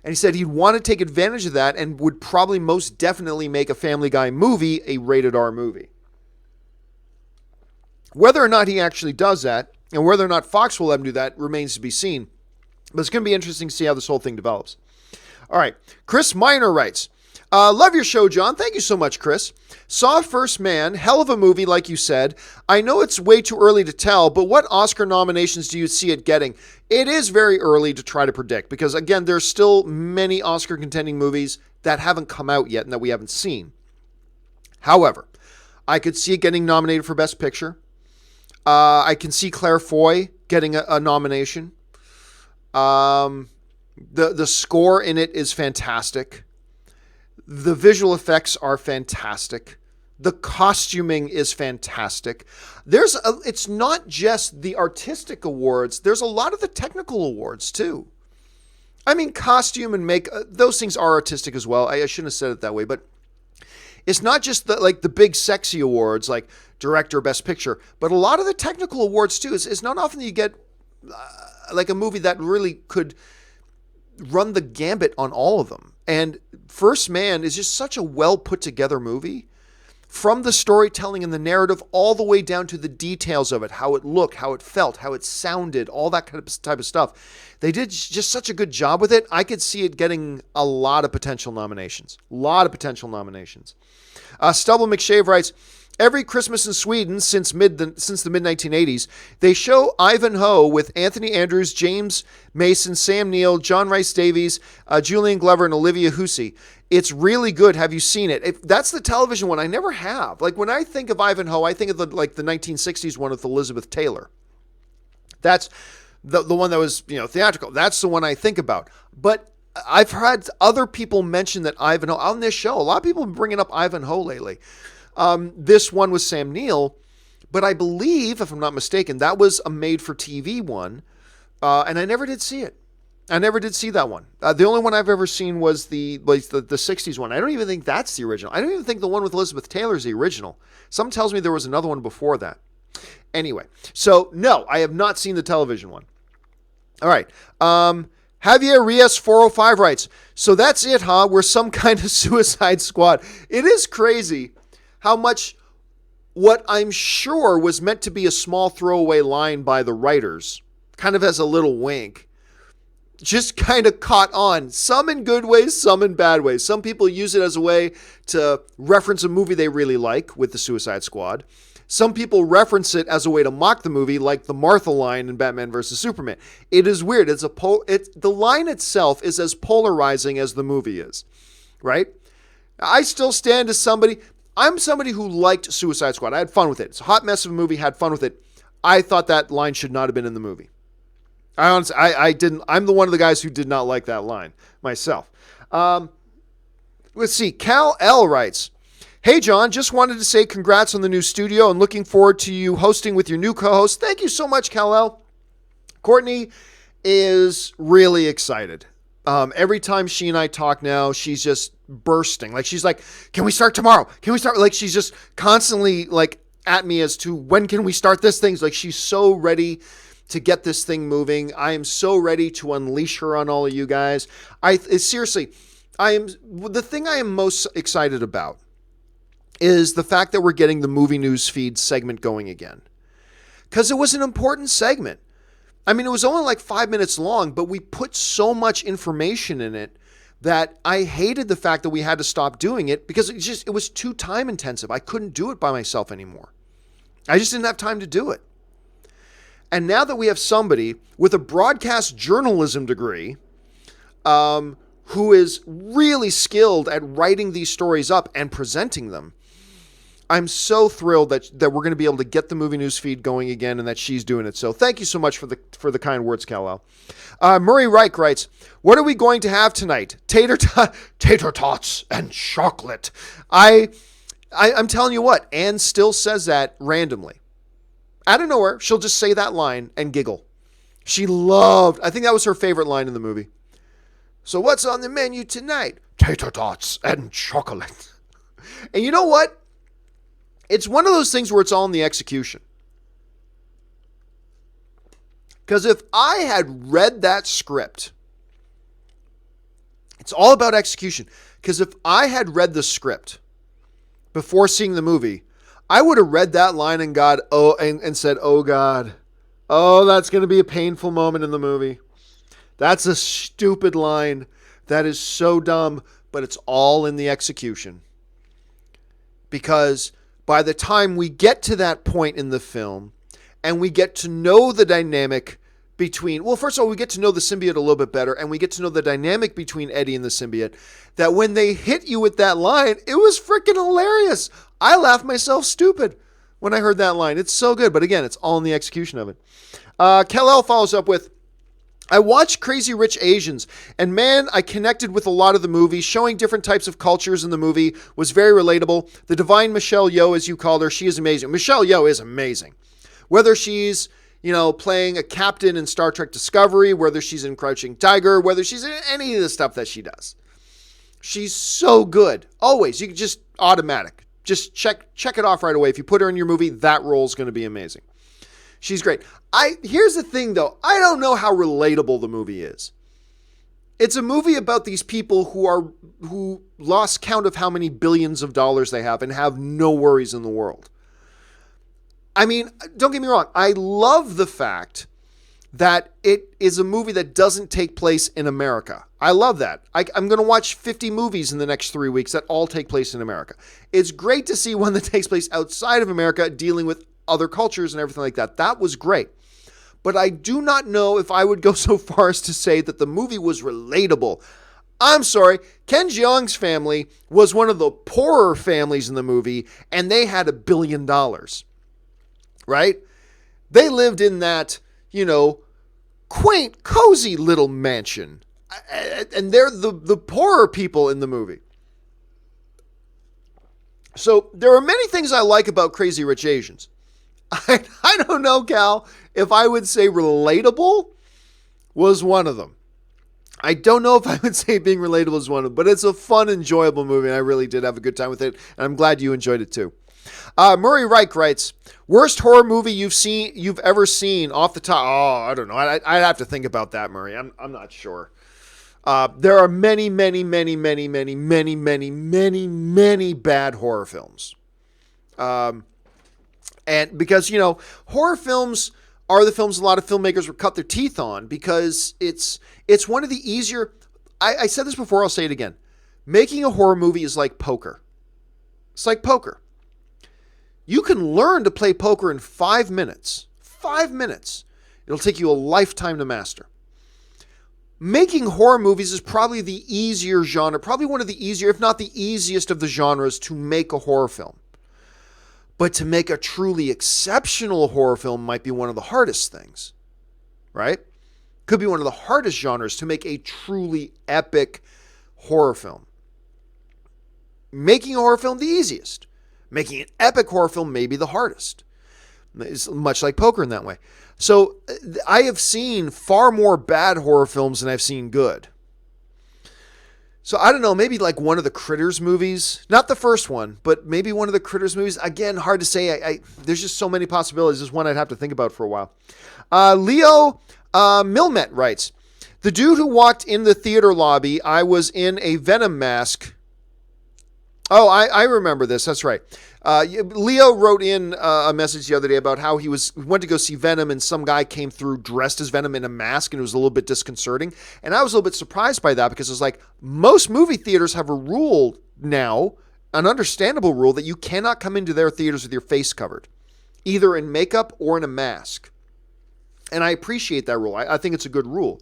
And he said he'd want to take advantage of that and would probably most definitely make a Family Guy movie a rated R movie. Whether or not he actually does that, and whether or not Fox will let him do that, remains to be seen. But it's going to be interesting to see how this whole thing develops. All right. Chris Miner writes, love your show, John. Thank you so much, Chris. Saw First Man, hell of a movie, like you said. I know it's way too early to tell, but what Oscar nominations do you see it getting? It is very early to try to predict because, again, there's still many Oscar-contending movies that haven't come out yet and that we haven't seen. However, I could see it getting nominated for Best Picture. I can see Claire Foy getting a nomination. The score in it is fantastic. The visual effects are fantastic. The costuming is fantastic. It's not just the artistic awards. There's a lot of the technical awards too. I mean, costume and those things are artistic as well. I shouldn't have said it that way, but it's not just the big sexy awards like director, best picture, but a lot of the technical awards too. It's not often that you get like a movie that really could run the gambit on all of them. And First Man is just such a well put together movie, from the storytelling and the narrative all the way down to the details of it, how it looked, how it felt, how it sounded, all that kind of type of stuff. They did just such a good job with it. I could see it getting a lot of potential nominations. Stubble McShave writes, every Christmas in Sweden since the mid-1980s, they show Ivanhoe with Anthony Andrews, James Mason, Sam Neill, John Rhys Davies, Julian Glover, and Olivia Hussey. It's really good. Have you seen it? That's the television one. I never have. Like when I think of Ivanhoe, I think of the 1960s one with Elizabeth Taylor. That's the one that was theatrical. That's the one I think about. But I've had other people mention that Ivanhoe on this show. A lot of people have been bringing up Ivanhoe lately. This one was Sam Neill, but I believe, if I'm not mistaken, that was a made-for-TV one, and I never did see it. I never did see that one. The only one I've ever seen was the 60s one. I don't even think that's the original. I don't even think the one with Elizabeth Taylor is the original. Something tells me there was another one before that. Anyway, so no, I have not seen the television one. All right. Javier Rios 405 writes, so that's it, huh? We're some kind of Suicide Squad. It is crazy how much what I'm sure was meant to be a small throwaway line by the writers, kind of as a little wink, just kind of caught on. Some in good ways, some in bad ways. Some people use it as a way to reference a movie they really like with the Suicide Squad. Some people reference it as a way to mock the movie, like the Martha line in Batman vs. Superman. It is weird. The line itself is as polarizing as the movie is, right? I still stand as I'm somebody who liked Suicide Squad. I had fun with it. It's a hot mess of a movie, had fun with it. I thought that line should not have been in the movie. I didn't. I'm the one of the guys who did not like that line myself. Let's see. Cal L writes, hey, John, just wanted to say congrats on the new studio and looking forward to you hosting with your new co-host. Thank you so much, Cal L. Courtney is really excited. Every time she and I talk now, she's just bursting. Like, she's like, can we start tomorrow? Can we start? Like, she's just constantly like at me as to when can we start this thing? Like, she's so ready to get this thing moving. I am so ready to unleash her on all of you guys. The thing I am most excited about is the fact that we're getting the movie news feed segment going again. Because it was an important segment. I mean, it was only like 5 minutes long, but we put so much information in it that I hated the fact that we had to stop doing it because it was too time intensive. I couldn't do it by myself anymore. I just didn't have time to do it. And now that we have somebody with a broadcast journalism degree who is really skilled at writing these stories up and presenting them, I'm so thrilled that we're going to be able to get the movie news feed going again and that she's doing it. So thank you so much for the kind words, Kal-El. Murray Reich writes, what are we going to have tonight? Tater tots and chocolate. I'm telling you what, Anne still says that randomly. Out of nowhere, she'll just say that line and giggle. I think that was her favorite line in the movie. So what's on the menu tonight? Tater tots and chocolate. And you know what? It's one of those things where it's all in the execution. Because if I had read that script, it's all about execution. Because if I had read the script before seeing the movie, I would have read that line and said, oh God, oh, that's going to be a painful moment in the movie. That's a stupid line. That is so dumb, but it's all in the execution. Because by the time we get to that point in the film and we get to know the dynamic between, well, first of all, we get to know the symbiote a little bit better and we get to know the dynamic between Eddie and the symbiote, that when they hit you with that line, it was freaking hilarious. I laughed myself stupid when I heard that line. It's so good. But again, it's all in the execution of it. Kal-El follows up with, I watched Crazy Rich Asians, and man, I connected with a lot of the movie. Showing different types of cultures in the movie was very relatable. The divine Michelle Yeoh, as you called her, she is amazing. Michelle Yeoh is amazing. Whether she's, playing a captain in Star Trek Discovery, whether she's in Crouching Tiger, whether she's in any of the stuff that she does. She's so good. Always. You can just automatic. Just check it off right away. If you put her in your movie, that role's going to be amazing. She's great. Here's the thing, though. I don't know how relatable the movie is. It's a movie about these people who lost count of how many billions of dollars they have and have no worries in the world. I mean, don't get me wrong. I love the fact that it is a movie that doesn't take place in America. I love that. I'm going to watch 50 movies in the next 3 weeks that all take place in America. It's great to see one that takes place outside of America dealing with other cultures and everything like that. That was great. But I do not know if I would go so far as to say that the movie was relatable. I'm sorry, Ken Jeong's family was one of the poorer families in the movie, and they had $1 billion, right? They lived in that, quaint, cozy little mansion, and they're the poorer people in the movie. So there are many things I like about Crazy Rich Asians. I don't know, Cal, if I would say relatable was one of them. I don't know if I would say being relatable is one of them, but it's a fun, enjoyable movie, and I really did have a good time with it, and I'm glad you enjoyed it too. Murray Reich writes, worst horror movie you've ever seen off the top? Oh, I don't know. I'd have to think about that, Murray. I'm not sure. There are many, many, many, many, many, many, many, many, many bad horror films. And because, horror films are the films a lot of filmmakers would cut their teeth on because it's one of the easier. I said this before, I'll say it again. Making a horror movie is like poker. It's like poker. You can learn to play poker in 5 minutes. 5 minutes. It'll take you a lifetime to master. Making horror movies is probably the easier genre, probably one of the easier, if not the easiest of the genres to make a horror film. But to make a truly exceptional horror film might be one of the hardest things, right? Could be one of the hardest genres to make a truly epic horror film. Making a horror film, the easiest. Making an epic horror film may be the hardest. It's much like poker in that way. So I have seen far more bad horror films than I've seen good. So I don't know, maybe like one of the Critters movies, not the first one, but maybe one of the Critters movies. Again, hard to say. There's just so many possibilities. This is one I'd have to think about for a while. Leo Milmet writes, the dude who walked in the theater lobby, I was in a Venom mask. Oh, I remember this. That's right. Leo wrote in a message the other day about how he went to go see Venom and some guy came through dressed as Venom in a mask and it was a little bit disconcerting. And I was a little bit surprised by that because it's like most movie theaters have a rule now, an understandable rule, that you cannot come into their theaters with your face covered, either in makeup or in a mask. And I appreciate that rule. I think it's a good rule.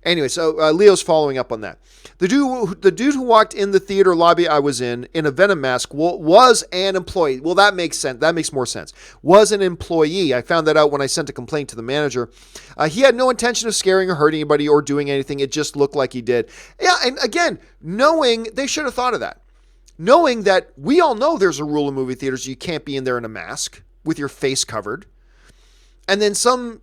Anyway, so Leo's following up on that. The dude who walked in the theater lobby I was in a Venom mask was an employee. Well, that makes sense. That makes more sense. Was an employee. I found that out when I sent a complaint to the manager. He had no intention of scaring or hurting anybody or doing anything. It just looked like he did. Yeah, and again, knowing they should have thought of that. Knowing that we all know there's a rule in movie theaters, you can't be in there in a mask with your face covered. And then some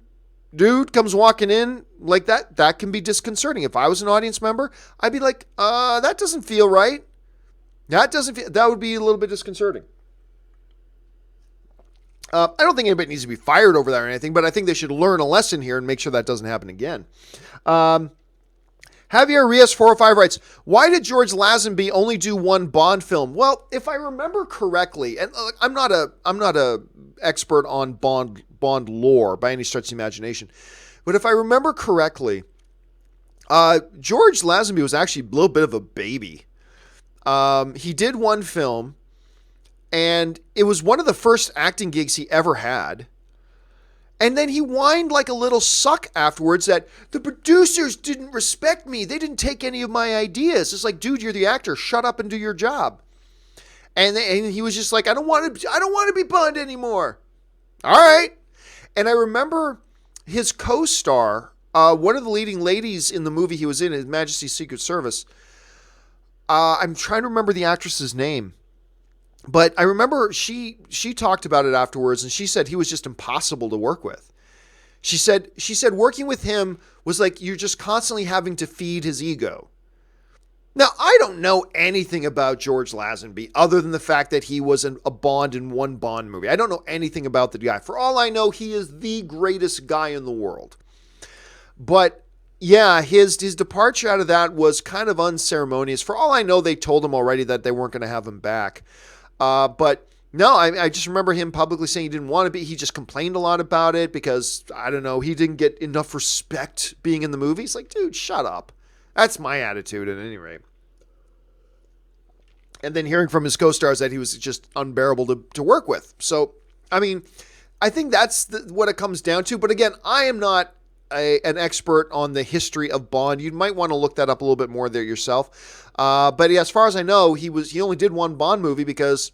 dude comes walking in like that can be disconcerting. If I was an audience member, I'd be like, that doesn't feel right. That would be a little bit disconcerting. I don't think anybody needs to be fired over that or anything, but I think they should learn a lesson here and make sure that doesn't happen again. Javier Rios 405 writes, why did George Lazenby only do one Bond film? Well, if I remember correctly, and I'm not a expert on Bond lore by any stretch of the imagination, but if I remember correctly, George Lazenby was actually a little bit of a baby. He did one film, and it was one of the first acting gigs he ever had. And then he whined like a little suck afterwards that the producers didn't respect me. They didn't take any of my ideas. It's like, dude, you're the actor. Shut up and do your job. And he was just like, I don't want to be Bond anymore. All right. And I remember his co-star, one of the leading ladies in the movie he was in, His Majesty's Secret Service. I'm trying to remember the actress's name. But I remember she talked about it afterwards, and she said he was just impossible to work with. She said working with him was like you're just constantly having to feed his ego. Now, I don't know anything about George Lazenby other than the fact that he was a Bond in one Bond movie. I don't know anything about the guy. For all I know, he is the greatest guy in the world. But yeah, his departure out of that was kind of unceremonious. For all I know, they told him already that they weren't going to have him back. But no, I just remember him publicly saying he didn't want to be. He just complained a lot about it because, I don't know, he didn't get enough respect being in the movie. It's like, dude, shut up. That's my attitude at any rate. And then hearing from his co-stars that he was just unbearable to work with. So, I mean, I think that's what it comes down to. But again, I am not an expert on the history of Bond. You might want to look that up a little bit more there yourself. But yeah, as far as I know, he only did one Bond movie because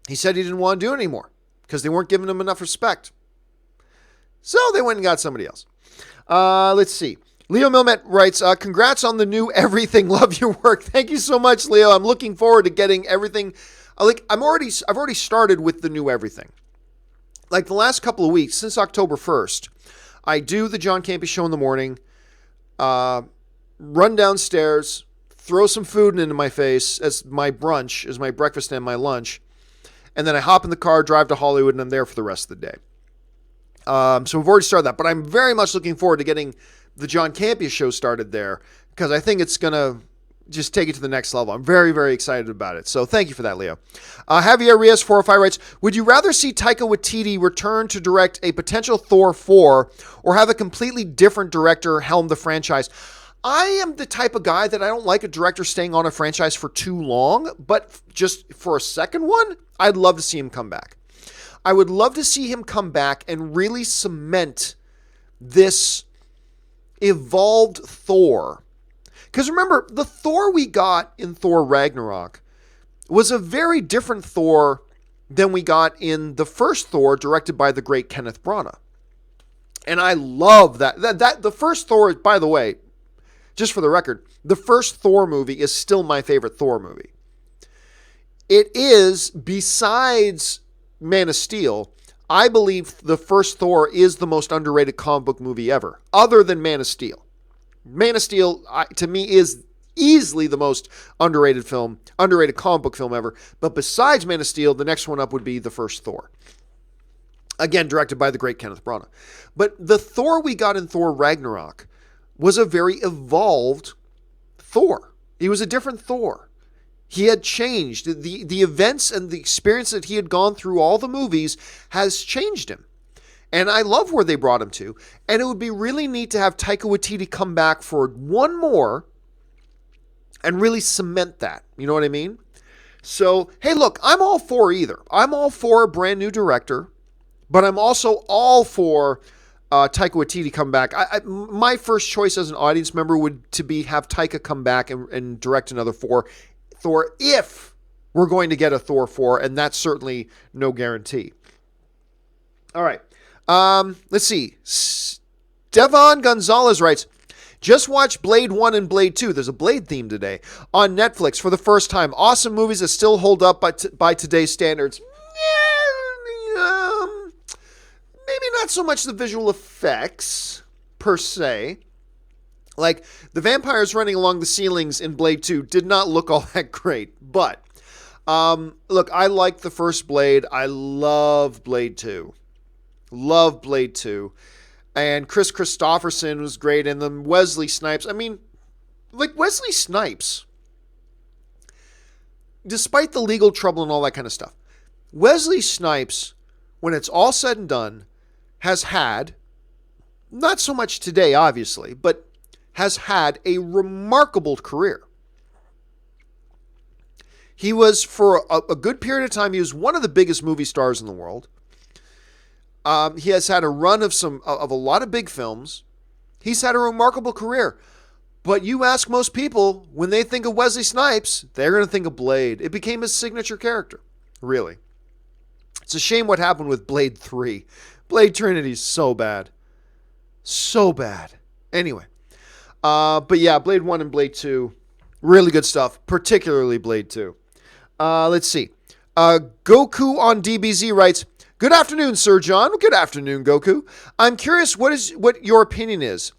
he said he didn't want to do it anymore because they weren't giving him enough respect. So they went and got somebody else. Let's see. Leo Milmet writes, congrats on the new everything. Love your work. Thank you so much, Leo. I'm looking forward to getting everything. I've already started with the new everything. Like the last couple of weeks, since October 1st, I do the John Campea show in the morning, run downstairs, throw some food into my face as my brunch, as my breakfast and my lunch, and then I hop in the car, drive to Hollywood, and I'm there for the rest of the day. So we've already started that, but I'm very much looking forward to getting the John Campea show started there because I think it's going to just take it to the next level. I'm very, very excited about it. So thank you for that, Leo. Javier Rios 405 writes, would you rather see Taika Waititi return to direct a potential Thor 4 or have a completely different director helm the franchise? I am the type of guy that I don't like a director staying on a franchise for too long, but just for a second one, I'd love to see him come back. I would love to see him come back and really cement this evolved Thor. Because remember, the Thor we got in Thor Ragnarok was a very different Thor than we got in the first Thor directed by the great Kenneth Branagh. And I love that. The first Thor, by the way, just for the record, the first Thor movie is still my favorite Thor movie. It is, besides Man of Steel, I believe the first Thor is the most underrated comic book movie ever, other than Man of Steel. Man of Steel, to me, is easily the most underrated comic book film ever. But besides Man of Steel, the next one up would be the first Thor. Again, directed by the great Kenneth Branagh. But the Thor we got in Thor Ragnarok was a very evolved Thor. He was a different Thor. He had changed. The events and the experience that he had gone through all the movies has changed him. And I love where they brought him to. And it would be really neat to have Taika Waititi come back for one more and really cement that. You know what I mean? So, hey, look, I'm all for either. I'm all for a brand new director, but I'm also all for Taika Waititi come back. My first choice as an audience member would to be have Taika come back and direct another Thor if we're going to get a Thor 4, and that's certainly no guarantee. All right. Let's see. Devon Gonzalez writes, just watched Blade 1 and Blade 2. There's a Blade theme today on Netflix for the first time. Awesome movies that still hold up by today's standards. Maybe not so much the visual effects per se. Like the vampires running along the ceilings in Blade 2 did not look all that great. But look, I liked the first Blade. I love Blade 2. Love Blade 2. And Chris Christopherson was great in them. Wesley Snipes. I mean, like Wesley Snipes, despite the legal trouble and all that kind of stuff, Wesley Snipes, when it's all said and done, has had, not so much today, obviously, but has had a remarkable career. He was, for a good period of time, he was one of the biggest movie stars in the world. He has had a run of a lot of big films. He's had a remarkable career. But you ask most people, when they think of Wesley Snipes, they're going to think of Blade. It became his signature character, really. It's a shame what happened with Blade 3. Blade Trinity's so bad. So bad. Anyway. But yeah, Blade 1 and Blade 2, really good stuff, particularly Blade 2. Let's see. Goku on DBZ writes, good afternoon, Sir John. Good afternoon, Goku. I'm curious what your opinion is.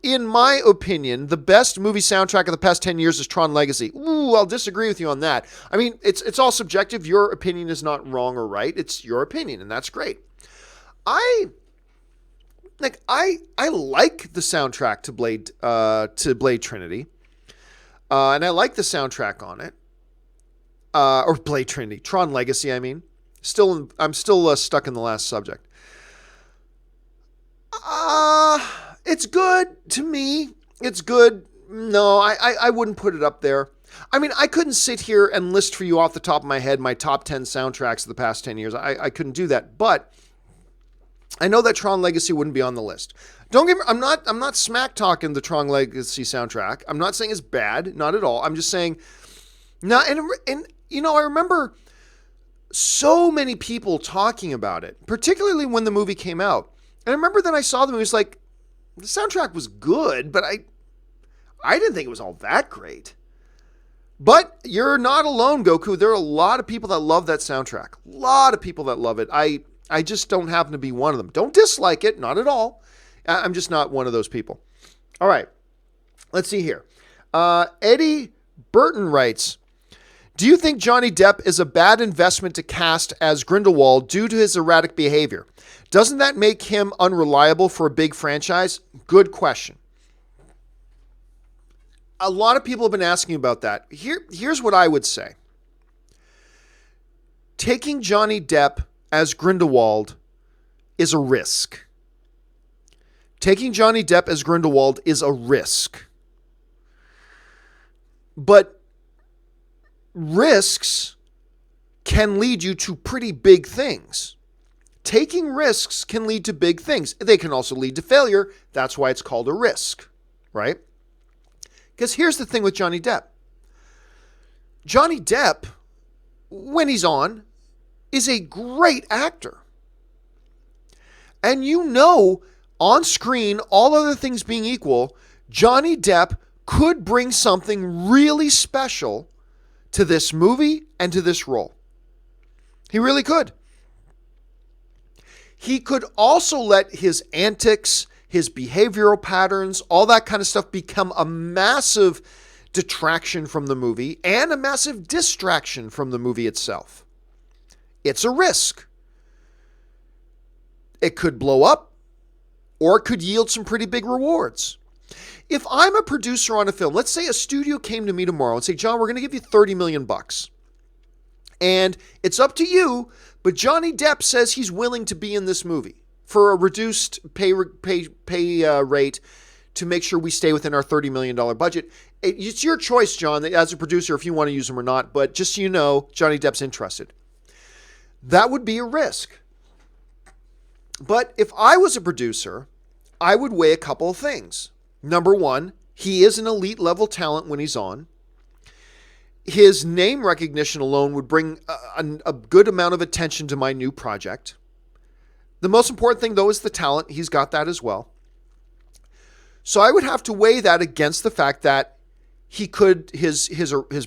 In my opinion, the best movie soundtrack of the past 10 years is Tron Legacy. Ooh, I'll disagree with you on that. I mean, it's all subjective. Your opinion is not wrong or right. It's your opinion, and that's great. I like the soundtrack to Blade Trinity. And I like the soundtrack on it. Or Blade Trinity. Tron Legacy, I mean. I'm still stuck in the last subject. It's good to me. It's good. No, I wouldn't put it up there. I mean, I couldn't sit here and list for you off the top of my head my top 10 soundtracks of the past 10 years. I couldn't do that. But I know that Tron Legacy wouldn't be on the list. Don't get me, I'm not smack talking the Tron Legacy soundtrack. I'm not saying it's bad, not at all. I'm just saying, no. And you know, I remember so many people talking about it, particularly when the movie came out. And I remember then I saw the movie, it was like, the soundtrack was good, but I didn't think it was all that great. But you're not alone, Goku. There are a lot of people that love that soundtrack. A lot of people that love it. I just don't happen to be one of them. Don't dislike it, not at all. I'm just not one of those people. All right, let's see here. Eddie Burton writes, do you think Johnny Depp is a bad investment to cast as Grindelwald due to his erratic behavior? Doesn't that make him unreliable for a big franchise? Good question. A lot of people have been asking about that. Here's what I would say. Taking Johnny Depp as Grindelwald is a risk. Taking Johnny Depp as Grindelwald is a risk. But risks can lead you to pretty big things. Taking risks can lead to big things. They can also lead to failure. That's why it's called a risk, right? Because here's the thing with Johnny Depp. Johnny Depp, when he's on, is a great actor. And you know, on screen, all other things being equal, Johnny Depp could bring something really special to this movie and to this role. He really could. He could also let his antics, his behavioral patterns, all that kind of stuff become a massive detraction from the movie and a massive distraction from the movie itself. It's a risk. It could blow up, or it could yield some pretty big rewards. If I'm a producer on a film, let's say a studio came to me tomorrow and say, John, we're going to give you $30 million. And it's up to you, but Johnny Depp says he's willing to be in this movie for a reduced pay rate to make sure we stay within our $30 million budget. It's your choice, John, as a producer, if you want to use him or not. But just so you know, Johnny Depp's interested. That would be a risk. But if I was a producer, I would weigh a couple of things. Number one, he is an elite level talent when he's on. His name recognition alone would bring a good amount of attention to my new project. The most important thing, though, is the talent. He's got that as well. So I would have to weigh that against the fact that he could, his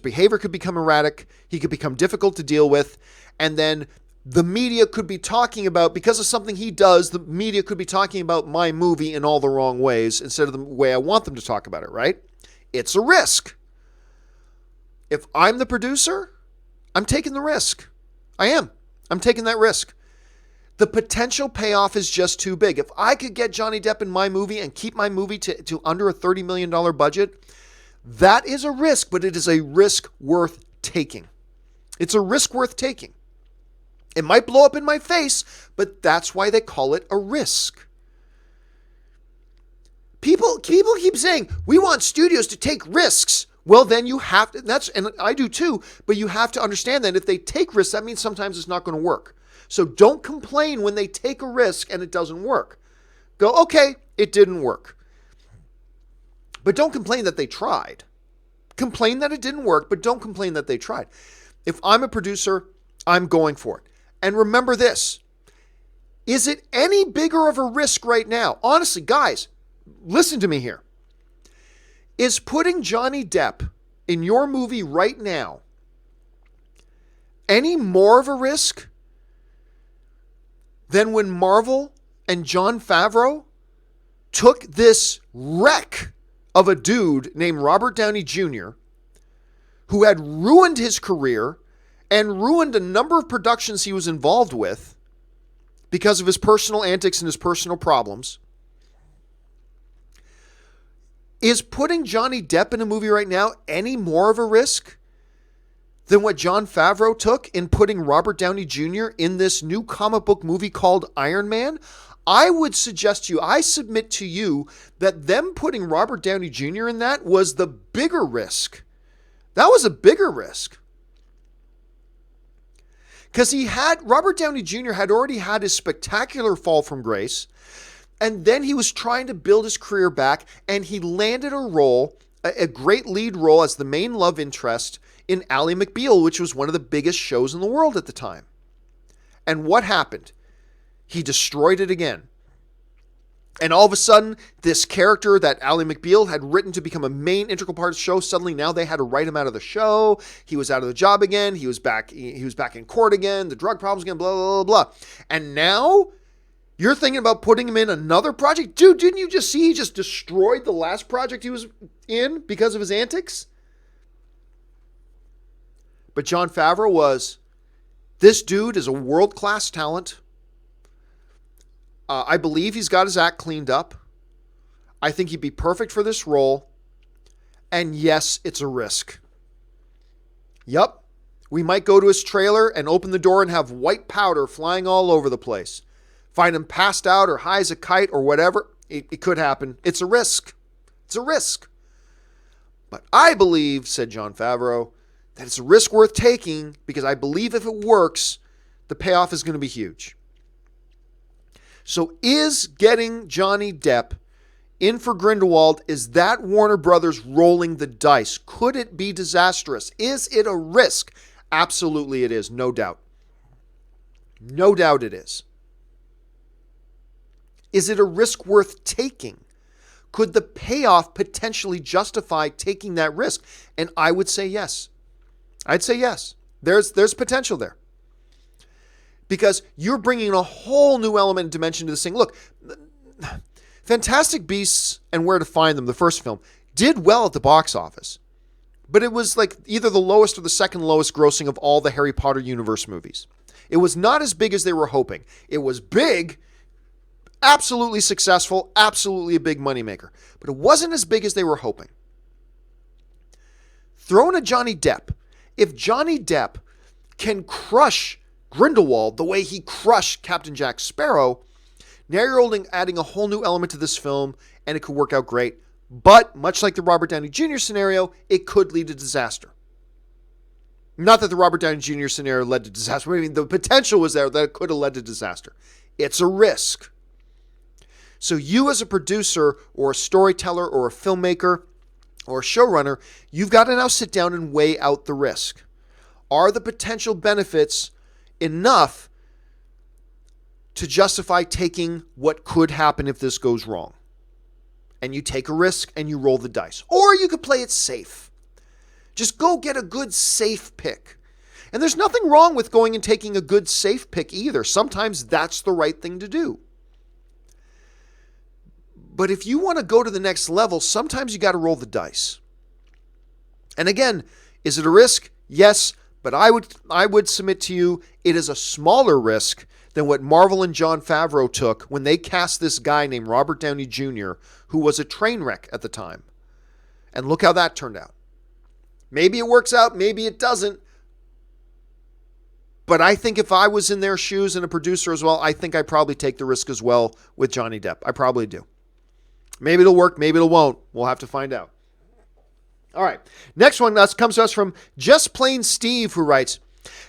behavior could become erratic. He could become difficult to deal with. And then the media could be talking about, because of something he does, the media could be talking about my movie in all the wrong ways instead of the way I want them to talk about it, right? It's a risk. If I'm the producer, I'm taking the risk. I am. I'm taking that risk. The potential payoff is just too big. If I could get Johnny Depp in my movie and keep my movie to under a $30 million budget, that is a risk, but it is a risk worth taking. It's a risk worth taking. It might blow up in my face, but that's why they call it a risk. People keep saying, we want studios to take risks. Well, then you have to, and I do too, but you have to understand that if they take risks, that means sometimes it's not going to work. So don't complain when they take a risk and it doesn't work. Go, okay, it didn't work. But don't complain that they tried. Complain that it didn't work, but don't complain that they tried. If I'm a producer, I'm going for it. And remember this, is it any bigger of a risk right now? Honestly, guys, listen to me here. Is putting Johnny Depp in your movie right now any more of a risk than when Marvel and Jon Favreau took this wreck of a dude named Robert Downey Jr., who had ruined his career and ruined a number of productions he was involved with because of his personal antics and his personal problems? Is putting Johnny Depp in a movie right now any more of a risk than what Jon Favreau took in putting Robert Downey Jr. in this new comic book movie called Iron Man? I would suggest to you, I submit to you that them putting Robert Downey Jr. in that was the bigger risk. That was a bigger risk. Because Robert Downey Jr. had already had his spectacular fall from grace. And then he was trying to build his career back, and he landed a role, a great lead role as the main love interest in Ally McBeal, which was one of the biggest shows in the world at the time. And what happened? He destroyed it again. And all of a sudden, this character that Ally McBeal had written to become a main integral part of the show, suddenly now they had to write him out of the show. He was out of the job again. He was back in court again. The drug problems again, blah, blah, blah, blah. And now you're thinking about putting him in another project? Dude, didn't you just see he just destroyed the last project he was in because of his antics? But Jon Favreau was, this dude is a world-class talent. I believe he's got his act cleaned up. I think he'd be perfect for this role. And yes, it's a risk. Yup. We might go to his trailer and open the door and have white powder flying all over the place. Find him passed out or high as a kite or whatever. It could happen. It's a risk. It's a risk. But I believe, said Jon Favreau, that it's a risk worth taking because I believe if it works, the payoff is going to be huge. So is getting Johnny Depp in for Grindelwald, is that Warner Brothers rolling the dice? Could it be disastrous? Is it a risk? Absolutely it is, no doubt. No doubt it is. Is it a risk worth taking? Could the payoff potentially justify taking that risk? And I would say yes. I'd say yes. There's potential there. Because you're bringing a whole new element and dimension to this thing. Look, Fantastic Beasts and Where to Find Them, the first film, did well at the box office. But it was like either the lowest or the second lowest grossing of all the Harry Potter universe movies. It was not as big as they were hoping. It was big, absolutely successful, absolutely a big moneymaker. But it wasn't as big as they were hoping. Throw in a Johnny Depp. If Johnny Depp can crush Grindelwald the way he crushed Captain Jack Sparrow, now you're adding a whole new element to this film, and it could work out great. But, much like the Robert Downey Jr. scenario, it could lead to disaster. Not that the Robert Downey Jr. scenario led to disaster. I mean, the potential was there that it could have led to disaster. It's a risk. So you as a producer or a storyteller or a filmmaker or a showrunner, you've got to now sit down and weigh out the risk. Are the potential benefits enough to justify taking what could happen if this goes wrong? And you take a risk and you roll the dice. Or you could play it safe. Just go get a good safe pick. And there's nothing wrong with going and taking a good safe pick either. Sometimes that's the right thing to do. But if you want to go to the next level, sometimes you got to roll the dice. And again, is it a risk? Yes, but I would submit to you it is a smaller risk than what Marvel and Jon Favreau took when they cast this guy named Robert Downey Jr., who was a train wreck at the time. And look how that turned out. Maybe it works out, maybe it doesn't. But I think if I was in their shoes and a producer as well, I think I'd probably take the risk as well with Johnny Depp. I probably do. Maybe it'll work, maybe it won't. We'll have to find out. All right. Next one comes to us from Just Plain Steve, who writes,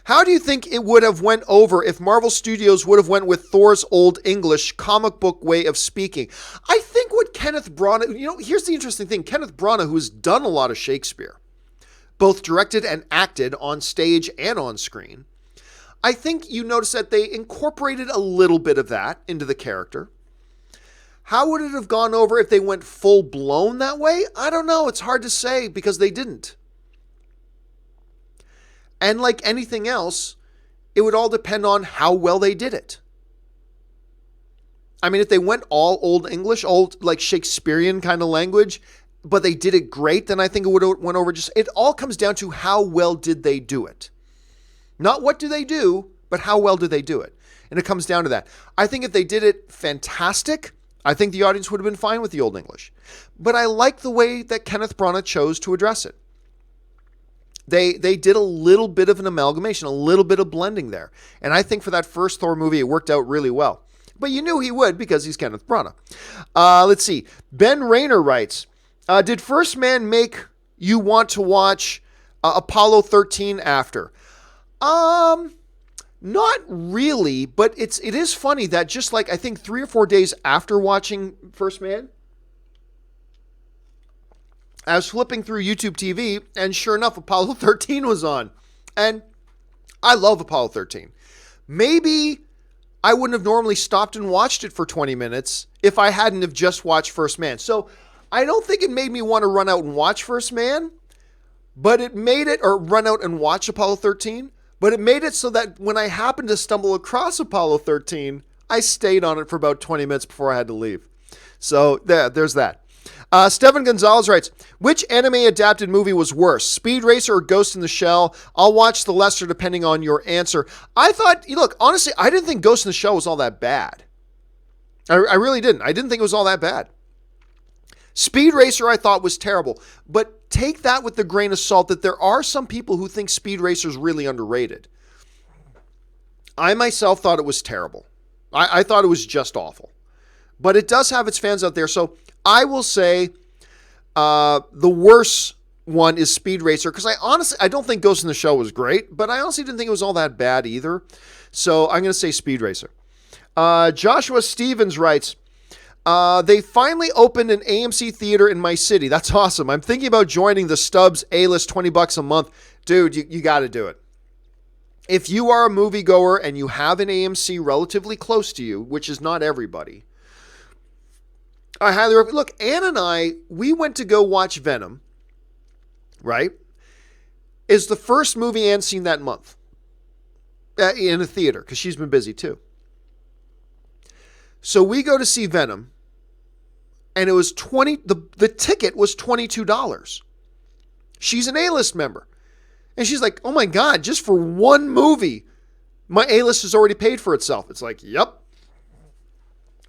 how do you think it would have went over if Marvel Studios would have went with Thor's Old English comic book way of speaking? I think what Kenneth Branagh, here's the interesting thing. Kenneth Branagh, who's done a lot of Shakespeare, both directed and acted on stage and on screen, I think you notice that they incorporated a little bit of that into the character. How would it have gone over if they went full blown that way? I don't know. It's hard to say because they didn't. And like anything else, it would all depend on how well they did it. I mean, if they went all Old English, old like Shakespearean kind of language, but they did it great, then I think it would have went over just, it all comes down to how well did they do it. Not what do they do, but how well do they do it. And it comes down to that. I think if they did it fantastic, I think the audience would have been fine with the Old English. But I like the way that Kenneth Branagh chose to address it. They did a little bit of an amalgamation, a little bit of blending there. And I think for that first Thor movie, it worked out really well. But you knew he would because he's Kenneth Branagh. Let's see. Ben Rayner writes, did First Man make you want to watch Apollo 13 after? Not really, but it is funny that just like I think 3 or 4 days after watching First Man, I was flipping through YouTube TV and sure enough, Apollo 13 was on. And I love Apollo 13. Maybe I wouldn't have normally stopped and watched it for 20 minutes if I hadn't have just watched First Man. So I don't think it made me want to run out and watch First Man, but it made it, or run out and watch Apollo 13. But it made it so that when I happened to stumble across Apollo 13, I stayed on it for about 20 minutes before I had to leave. So there's that. Steven Gonzalez writes, which anime adapted movie was worse, Speed Racer or Ghost in the Shell? I'll watch the lesser depending on your answer. I thought, look, honestly, I didn't think Ghost in the Shell was all that bad. I really didn't. I didn't think it was all that bad. Speed Racer I thought was terrible, but take that with the grain of salt that there are some people who think Speed Racer is really underrated. I myself thought it was terrible. I thought it was just awful, but it does have its fans out there. So I will say the worst one is Speed Racer because I don't think Ghost in the Shell was great, but I honestly didn't think it was all that bad either. So I'm going to say Speed Racer. Joshua Stevens writes, they finally opened an AMC theater in my city. That's awesome. I'm thinking about joining the Stubs A-List, $20 a month. Dude, you got to do it. If you are a moviegoer and you have an AMC relatively close to you, which is not everybody, I highly recommend. Look, Ann and I, we went to go watch Venom, right? Is the first movie Ann's seen that month in a theater because she's been busy too. So we go to see Venom, and it was the ticket was $22. She's an A-list member. And she's like, oh my God, just for one movie, my A-list has already paid for itself. It's like, yep.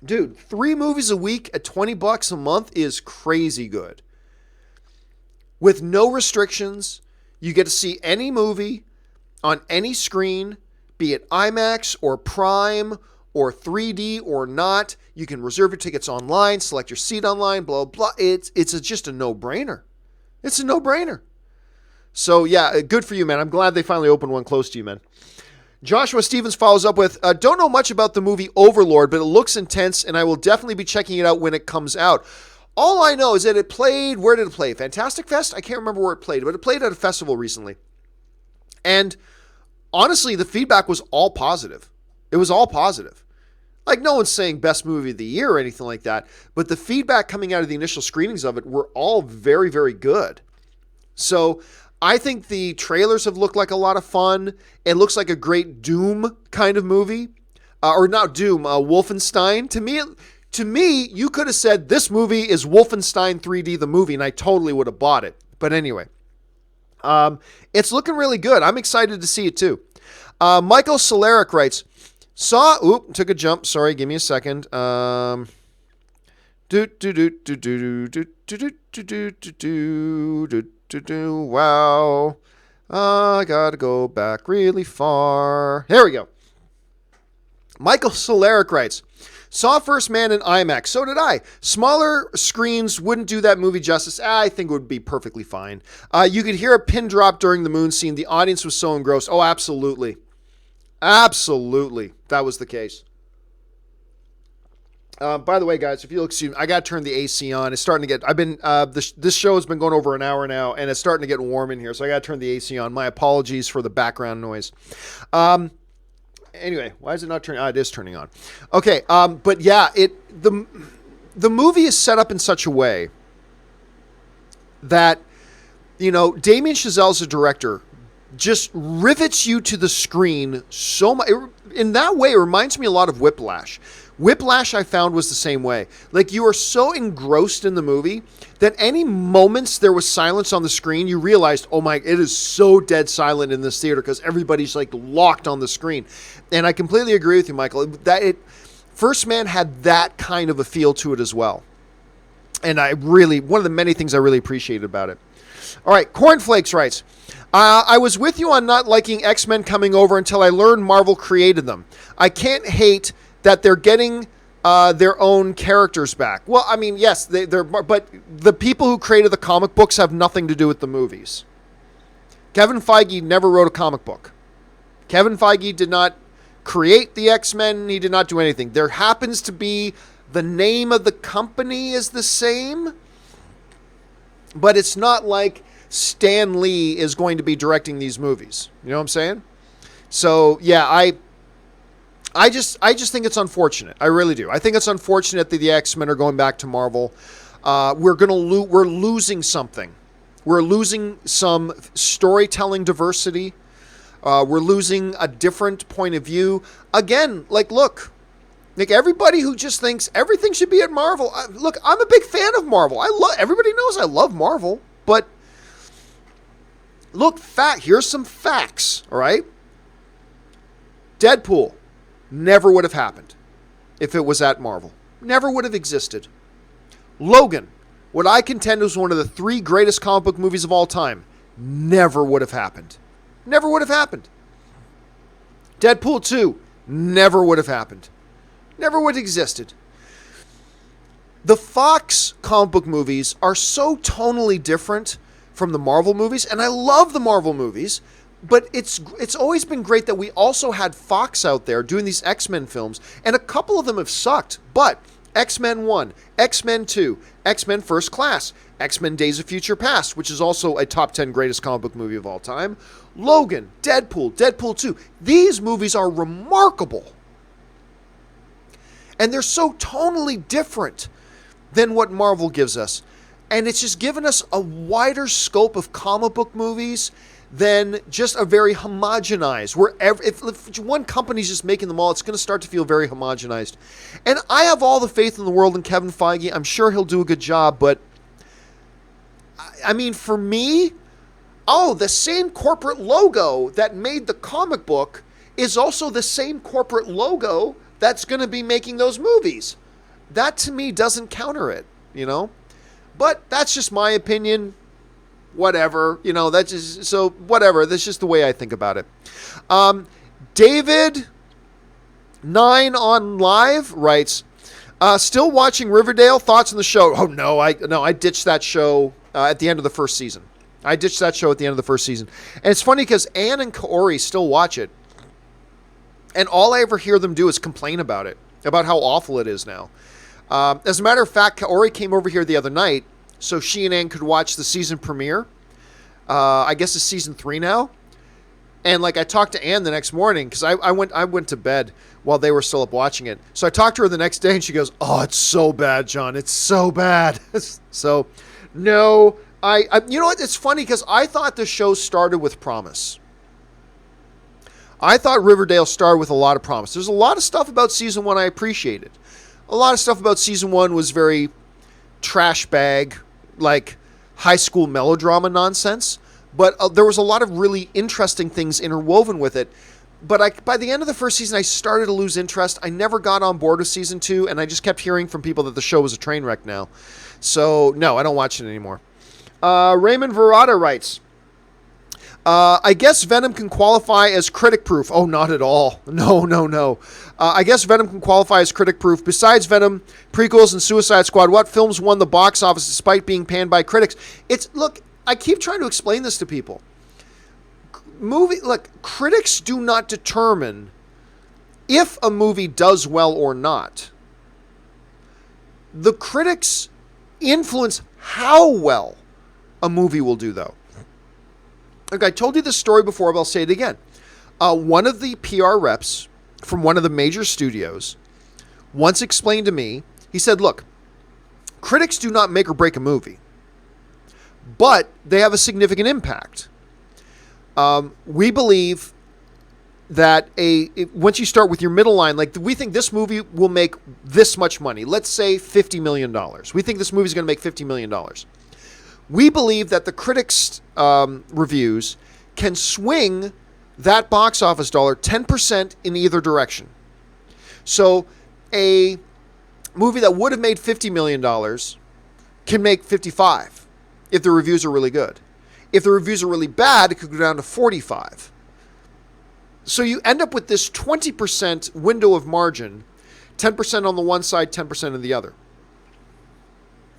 Dude, 3 movies a week at $20 a month is crazy good. With no restrictions, you get to see any movie on any screen, be it IMAX or Prime or 3D or not. You can reserve your tickets online, select your seat online, blah, blah. It's just a no-brainer. It's a no-brainer. So, yeah, good for you, man. I'm glad they finally opened one close to you, man. Joshua Stevens follows up with, don't know much about the movie Overlord, but it looks intense, and I will definitely be checking it out when it comes out. All I know is that it played, where did it play? Fantastic Fest? I can't remember where it played, but it played at a festival recently. And honestly, the feedback was all positive. It was all positive. Like, no one's saying best movie of the year or anything like that, but the feedback coming out of the initial screenings of it were all very, very good. So I think the trailers have looked like a lot of fun. It looks like a great Doom kind of movie. Or not Doom, Wolfenstein. To me, you could have said this movie is Wolfenstein 3D, the movie, and I totally would have bought it. But anyway, it's looking really good. I'm excited to see it too. Michael Soleric writes, took a jump. Sorry, give me a second. Wow. I gotta go back really far. Here we go. Michael Soleric writes, saw First Man in IMAX. So did I. Smaller screens wouldn't do that movie justice. I think it would be perfectly fine. You could hear a pin drop during the moon scene. The audience was so engrossed. Oh, absolutely. Absolutely. That was the case. By the way, guys, if you look soon, I got to turn the AC on. It's starting to get, this show has been going over an hour now, and it's starting to get warm in here, so I got to turn the AC on. My apologies for the background noise. Anyway, why is it not turning? It is turning on. Okay, but yeah, the movie is set up in such a way that, Damien Chazelle's a director, just rivets you to the screen so much. In that way, it reminds me a lot of Whiplash. Whiplash, I found, was the same way. Like, you are so engrossed in the movie that any moments there was silence on the screen, you realized, oh my, it is so dead silent in this theater because everybody's like locked on the screen. And I completely agree with you, Michael. First Man had that kind of a feel to it as well. And one of the many things I really appreciated about it. All right, Cornflakes writes, I was with you on not liking X-Men coming over until I learned Marvel created them. I can't hate that they're getting their own characters back. Well, I mean, yes, but the people who created the comic books have nothing to do with the movies. Kevin Feige never wrote a comic book. Kevin Feige did not create the X-Men. He did not do anything. There happens to be the name of the company is the same, but it's not like Stan Lee is going to be directing these movies. You know what I'm saying? So, yeah, I just think it's unfortunate. I really do. I think it's unfortunate that the X-Men are going back to Marvel. We're losing something. We're losing some storytelling diversity. We're losing a different point of view. Again, look, everybody who just thinks everything should be at Marvel. Look, I'm a big fan of Marvel. Everybody knows I love Marvel, but look, here's some facts. All right, Deadpool never would have happened if it was at Marvel. Never would have existed. Logan, what I contend was one of the 3 greatest comic book movies of all time, never would have happened. Never would have happened. Deadpool 2, never would have happened. Never would have existed. The Fox comic book movies are so tonally different from the Marvel movies, and I love the Marvel movies, but it's always been great that we also had Fox out there doing these X-Men films, and a couple of them have sucked, but X-Men 1, X-Men 2, X-Men First Class, X-Men Days of Future Past, which is also a top 10 greatest comic book movie of all time, Logan, Deadpool, Deadpool 2. These movies are remarkable. And they're so tonally different than what Marvel gives us. And it's just given us a wider scope of comic book movies than just a very homogenized, where if one company's just making them all, it's going to start to feel very homogenized. And I have all the faith in the world in Kevin Feige. I'm sure he'll do a good job, but I mean, for me, the same corporate logo that made the comic book is also the same corporate logo that's going to be making those movies. That to me doesn't counter it, But that's just my opinion. Whatever, that's just, so whatever. That's just the way I think about it. David 9 on Live writes, still watching Riverdale. Thoughts on the show? Oh no, I ditched that show at the end of the first season. And it's funny because Ann and Kaori still watch it. And all I ever hear them do is complain about it, about how awful it is now. As a matter of fact, Kaori came over here the other night so she and Ann could watch the season premiere. I guess it's season 3 now. And like I talked to Ann the next morning because I went to bed while they were still up watching it. So I talked to her the next day and she goes, "Oh, it's so bad, John. It's so bad." So, no, I you know what? It's funny because I thought the show started with promise. I thought Riverdale started with a lot of promise. There's a lot of stuff about season 1 I appreciated. A lot of stuff about season 1 was very trash bag, like high school melodrama nonsense. But there was a lot of really interesting things interwoven with it. But by the end of the first season, I started to lose interest. I never got on board with season 2, and I just kept hearing from people that the show was a train wreck now. So, no, I don't watch it anymore. Raymond Verada writes, I guess Venom can qualify as critic-proof. Oh, not at all. No. I guess Venom can qualify as critic-proof. Besides Venom, prequels, and Suicide Squad, what films won the box office despite being panned by critics? Look, I keep trying to explain this to people. Critics do not determine if a movie does well or not. The critics influence how well a movie will do, though. Look, I told you this story before, but I'll say it again. One of the PR reps from one of the major studios once explained to me, he said, look, critics do not make or break a movie, but they have a significant impact. We believe that once you start with your middle line, like we think this movie will make this much money. Let's say $50 million. We think this movie is going to make $50 million. We believe that the critics' reviews can swing that box office dollar 10% in either direction. So a movie that would have made $50 million can make 55 if the reviews are really good. If the reviews are really bad, it could go down to 45. So you end up with this 20% window of margin, 10% on the one side, 10% on the other.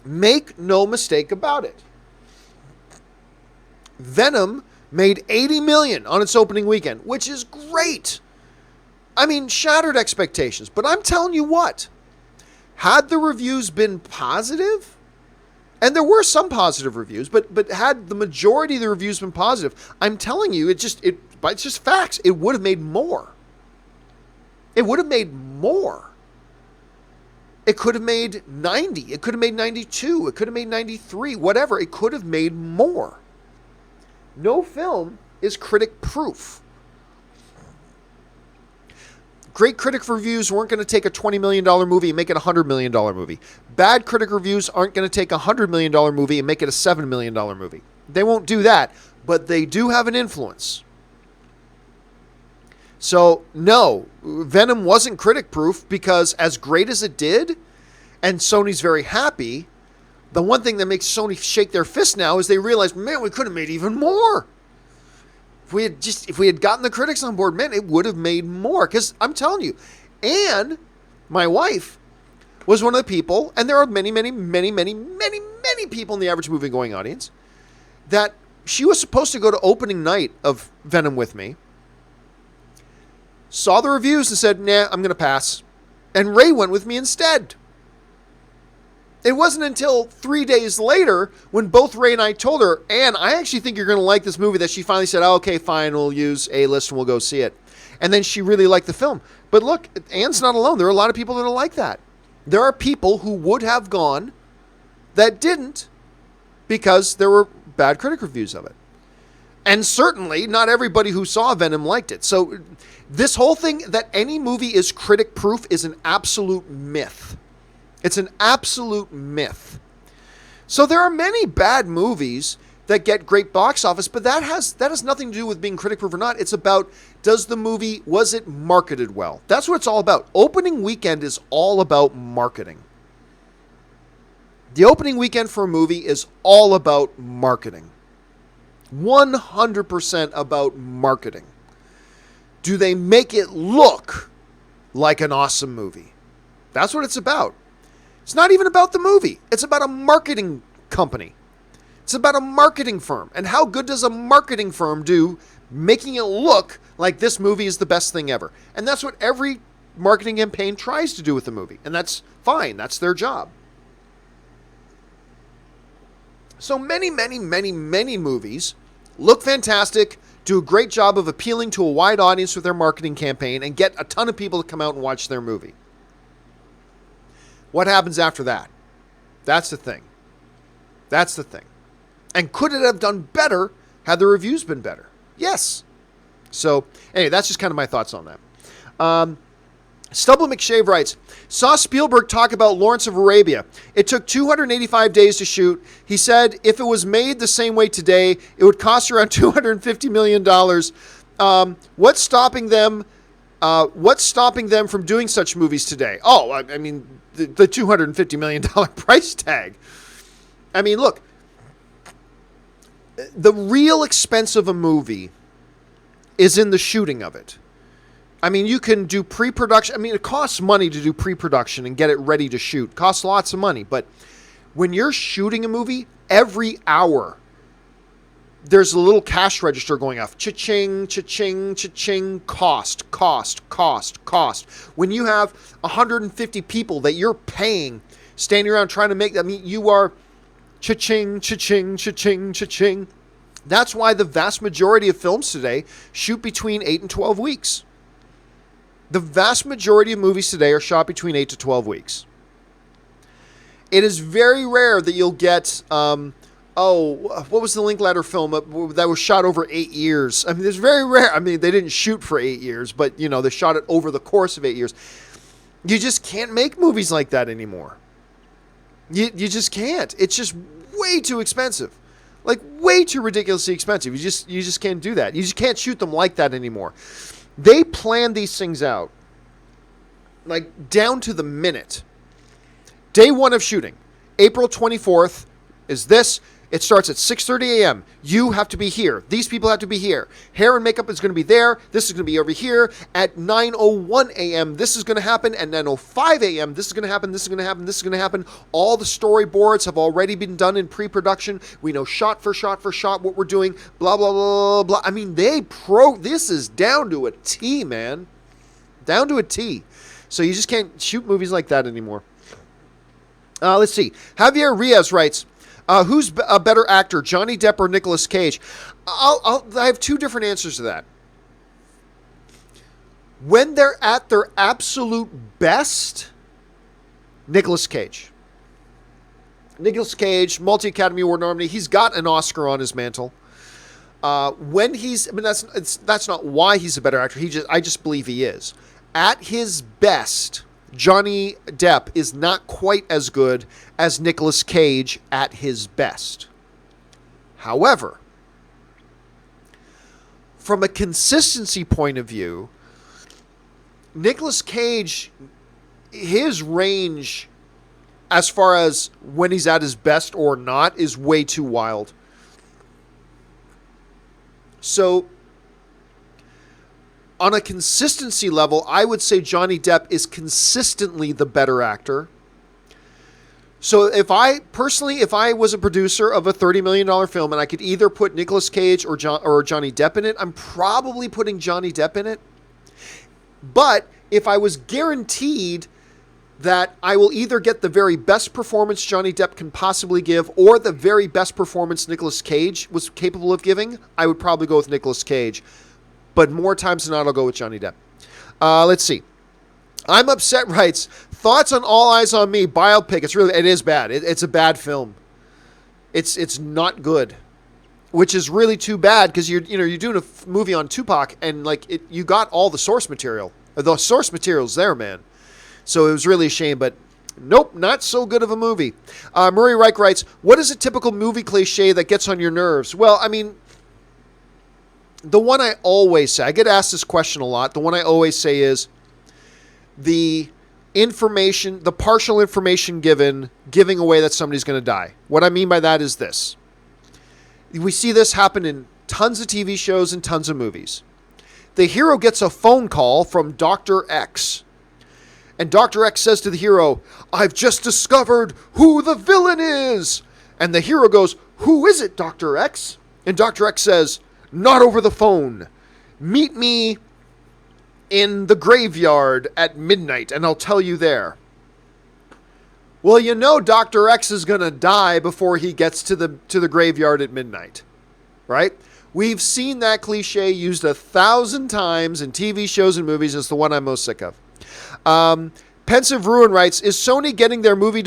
Make no mistake about it. Venom made $80 million on its opening weekend, which is great. I mean, shattered expectations. But I'm telling you what, had the reviews been positive, and there were some positive reviews, but had the majority of the reviews been positive, I'm telling you, it's just facts. It would have made more. It would have made more. It could have made 90. It could have made 92. It could have made 93. Whatever. It could have made more. No film is critic-proof. Great critic reviews weren't going to take a $20 million movie and make it a $100 million movie. Bad critic reviews aren't going to take a $100 million movie and make it a $7 million movie. They won't do that, but they do have an influence. So, no, Venom wasn't critic-proof because as great as it did, and Sony's very happy, the one thing that makes Sony shake their fist now is they realize, man, we could have made even more. If we had gotten the critics on board, man, it would have made more. Because I'm telling you, and my wife was one of the people, and there are many people in the average movie-going audience, that she was supposed to go to opening night of Venom with me, saw the reviews and said, nah, I'm going to pass. And Ray went with me instead. It wasn't until 3 days later when both Ray and I told her, Ann, I actually think you're going to like this movie, that she finally said, oh, okay, fine, we'll use A-List and we'll go see it. And then she really liked the film. But look, Ann's not alone. There are a lot of people that are like that. There are people who would have gone that didn't because there were bad critic reviews of it. And certainly not everybody who saw Venom liked it. So this whole thing that any movie is critic-proof is an absolute myth. It's an absolute myth. So there are many bad movies that get great box office, but that has nothing to do with being critic-proof or not. It's about, was it marketed well? That's what it's all about. Opening weekend is all about marketing. The opening weekend for a movie is all about marketing. 100% about marketing. Do they make it look like an awesome movie? That's what it's about. It's not even about the movie. It's about a marketing company. It's about a marketing firm. And how good does a marketing firm do making it look like this movie is the best thing ever? And that's what every marketing campaign tries to do with the movie. And that's fine. That's their job. So many movies look fantastic, do a great job of appealing to a wide audience with their marketing campaign, and get a ton of people to come out and watch their movie. What happens after that? That's the thing. That's the thing. And could it have done better had the reviews been better? Yes. So, anyway, that's just kind of my thoughts on that. Stubble McShave writes, saw Spielberg talk about Lawrence of Arabia. It took 285 days to shoot. He said if it was made the same way today, it would cost around $250 million. What's stopping them from doing such movies today? Oh, I mean, the $250 million price tag. I mean, look, the real expense of a movie is in the shooting of it. I mean, you can do pre-production. I mean, it costs money to do pre-production and get it ready to shoot. It costs lots of money. But when you're shooting a movie, every hour, there's a little cash register going off. Cha-ching, cha-ching, cha-ching, cost. When you have 150 people that you're paying standing around trying to make, I mean, you are cha-ching, cha-ching, cha-ching, cha-ching. That's why the vast majority of films today shoot between 8 and 12 weeks. The vast majority of movies today are shot between 8 to 12 weeks. It is very rare that you'll get, what was the Linklater film that was shot over 8 years? I mean, it's very rare. I mean, they didn't shoot for 8 years, but, you know, they shot it over the course of 8 years. You just can't make movies like that anymore. You just can't. It's just way too expensive. Like, way too ridiculously expensive. You just can't do that. You just can't shoot them like that anymore. They plan these things out, like, down to the minute. Day one of shooting, April 24th, is this. It starts at 6:30 a.m. You have to be here. These people have to be here. Hair and makeup is going to be there. This is going to be over here. At 9:01 a.m., this is going to happen. At 9:05 a.m., this is going to happen. This is going to happen. This is going to happen. All the storyboards have already been done in pre-production. We know shot for shot what we're doing. Blah, blah, blah, blah. I mean, this is down to a T, man. Down to a T. So you just can't shoot movies like that anymore. Let's see. Javier Riaz writes, who's a better actor, Johnny Depp or Nicolas Cage? I have two different answers to that. When they're at their absolute best, Nicolas Cage. Nicolas Cage, multi-Academy Award nominee. He's got an Oscar on his mantle. That's not why he's a better actor. I just believe he is. At his best, Johnny Depp is not quite as good as Nicolas Cage at his best. However, from a consistency point of view, Nicolas Cage, his range as far as when he's at his best or not is way too wild. So, on a consistency level, I would say Johnny Depp is consistently the better actor. So if I was a producer of a $30 million film and I could either put Nicolas Cage or Johnny Depp in it, I'm probably putting Johnny Depp in it. But if I was guaranteed that I will either get the very best performance Johnny Depp can possibly give or the very best performance Nicolas Cage was capable of giving, I would probably go with Nicolas Cage. But more times than not, I'll go with Johnny Depp. Let's see. I'm Upset writes, thoughts on All Eyez on Me, biopic. It is bad. It's a bad film. It's not good, which is really too bad because you're doing a movie on Tupac and you got all the source material. The source material's there, man. So it was really a shame, but nope, not so good of a movie. Murray Reich writes, what is a typical movie cliche that gets on your nerves? Well, I mean, the one I always say, I get asked this question a lot. The one I always say is the partial information giving away that somebody's going to die. What I mean by that is this. We see this happen in tons of TV shows and tons of movies. The hero gets a phone call from Dr. X. And Dr. X says to the hero, I've just discovered who the villain is. And the hero goes, "Who is it, Dr. X?" And Dr. X says, "Not over the phone. Meet me in the graveyard at midnight, and I'll tell you there." Well, you know Dr. X is going to die before he gets to the graveyard at midnight, right? We've seen that cliche used 1,000 times in TV shows and movies. It's the one I'm most sick of. Pensive Ruin writes, Is Sony selling their movie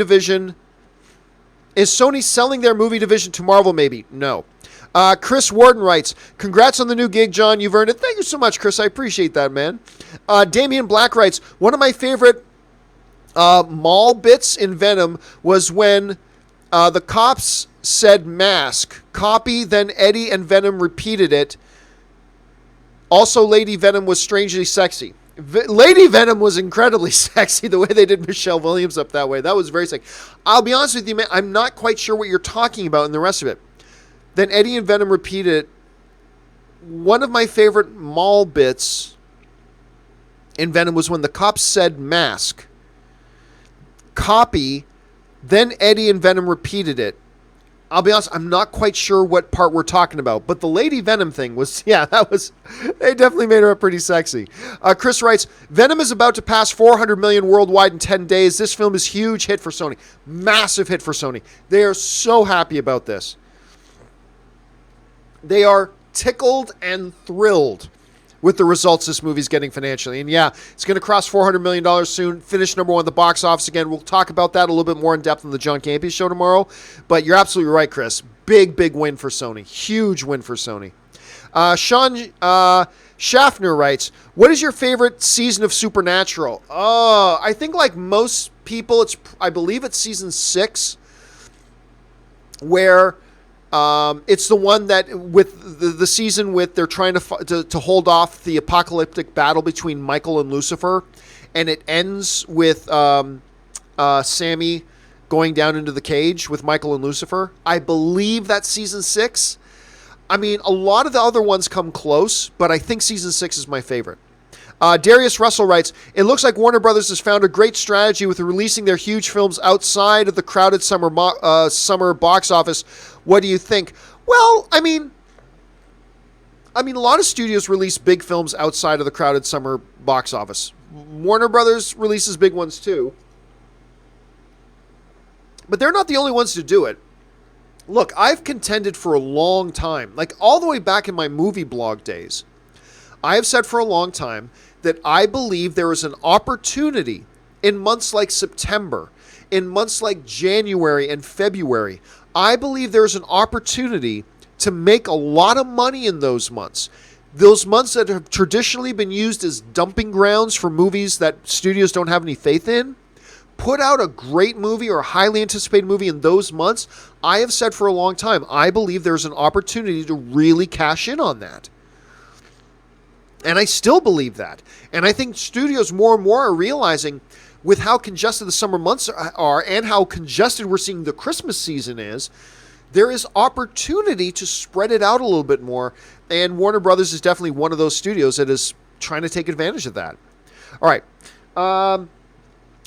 division to Marvel maybe? No. Chris Warden writes, "Congrats on the new gig, John. You've earned it." Thank you so much, Chris. I appreciate that, man. Damian Black writes, "One of my favorite mall bits in Venom was when the cops said mask. Copy, then Eddie and Venom repeated it. Also, Lady Venom was strangely sexy." Lady Venom was incredibly sexy, the way they did Michelle Williams up that way. That was very sexy. I'll be honest with you, man, I'm not quite sure what you're talking about in the rest of it. Then Eddie and Venom repeated it. One of my favorite mall bits in Venom was when the cops said mask. Copy, then Eddie and Venom repeated it. I'll be honest, I'm not quite sure what part we're talking about, but the Lady Venom thing was, they definitely made her up pretty sexy. Chris writes, "Venom is about to pass 400 million worldwide in 10 days. This film is a huge hit for Sony." Massive hit for Sony. They are so happy about this. They are tickled and thrilled with the results this movie's getting financially. And yeah, it's going to cross $400 million soon, finish number one at the box office again. We'll talk about that a little bit more in depth on the John Campea show tomorrow. But you're absolutely right, Chris. Big win for Sony. Huge win for Sony. Sean Schaffner writes, "What is your favorite season of Supernatural?" I think like most people, I believe it's season 6, where it's the one that with the season with they're trying to hold off the apocalyptic battle between Michael and Lucifer, and it ends with Sammy going down into the cage with Michael and Lucifer. I believe that's season 6. I mean, a lot of the other ones come close, but I think season 6 is my favorite. Darius Russell writes, "It looks like Warner Brothers has found a great strategy with releasing their huge films outside of the crowded summer box office. What do you think?" Well, I mean, a lot of studios release big films outside of the crowded summer box office. Warner Brothers releases big ones too. But they're not the only ones to do it. Look, I've contended for a long time, like all the way back in my movie blog days, I have said for a long time that I believe there is an opportunity in months like September, in months like January and February. I believe there's an opportunity to make a lot of money in those months. Those months that have traditionally been used as dumping grounds for movies that studios don't have any faith in. Put out a great movie or a highly anticipated movie in those months. I have said for a long time, I believe there's an opportunity to really cash in on that. And I still believe that. And I think studios more and more are realizing with how congested the summer months are and how congested we're seeing the Christmas season is, there is opportunity to spread it out a little bit more. And Warner Brothers is definitely one of those studios that is trying to take advantage of that. All right.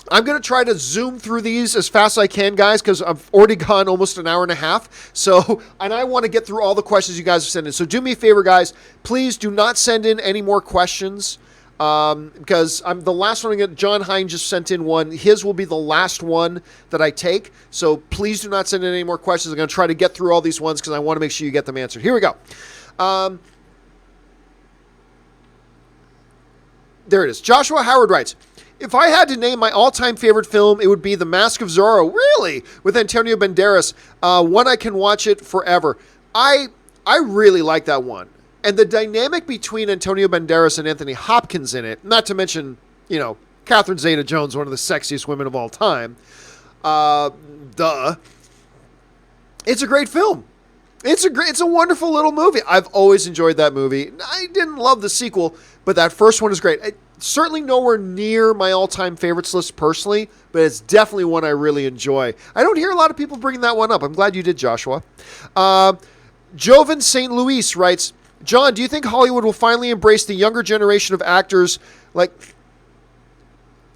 I'm going to try to zoom through these as fast as I can, guys, because I've already gone almost an hour and a half. So, and I want to get through all the questions you guys have sent in. So do me a favor, guys. Please do not send in any more questions because I'm the last one. John Hine just sent in one. His will be the last one that I take. So please do not send in any more questions. I'm going to try to get through all these ones because I want to make sure you get them answered. Here we go. There it is. Joshua Howard writes, "If I had to name my all-time favorite film, it would be The Mask of Zorro." Really? With Antonio Banderas. One I can watch it forever. I really like that one. And the dynamic between Antonio Banderas and Anthony Hopkins in it, not to mention, Catherine Zeta-Jones, one of the sexiest women of all time. It's a great film. It's a wonderful little movie. I've always enjoyed that movie. I didn't love the sequel, but that first one is great. Certainly nowhere near my all-time favorites list personally, but it's definitely one I really enjoy. I don't hear a lot of people bringing that one up. I'm glad you did, Joshua. Jovan St. Louis writes, "John, do you think Hollywood will finally embrace the younger generation of actors like..."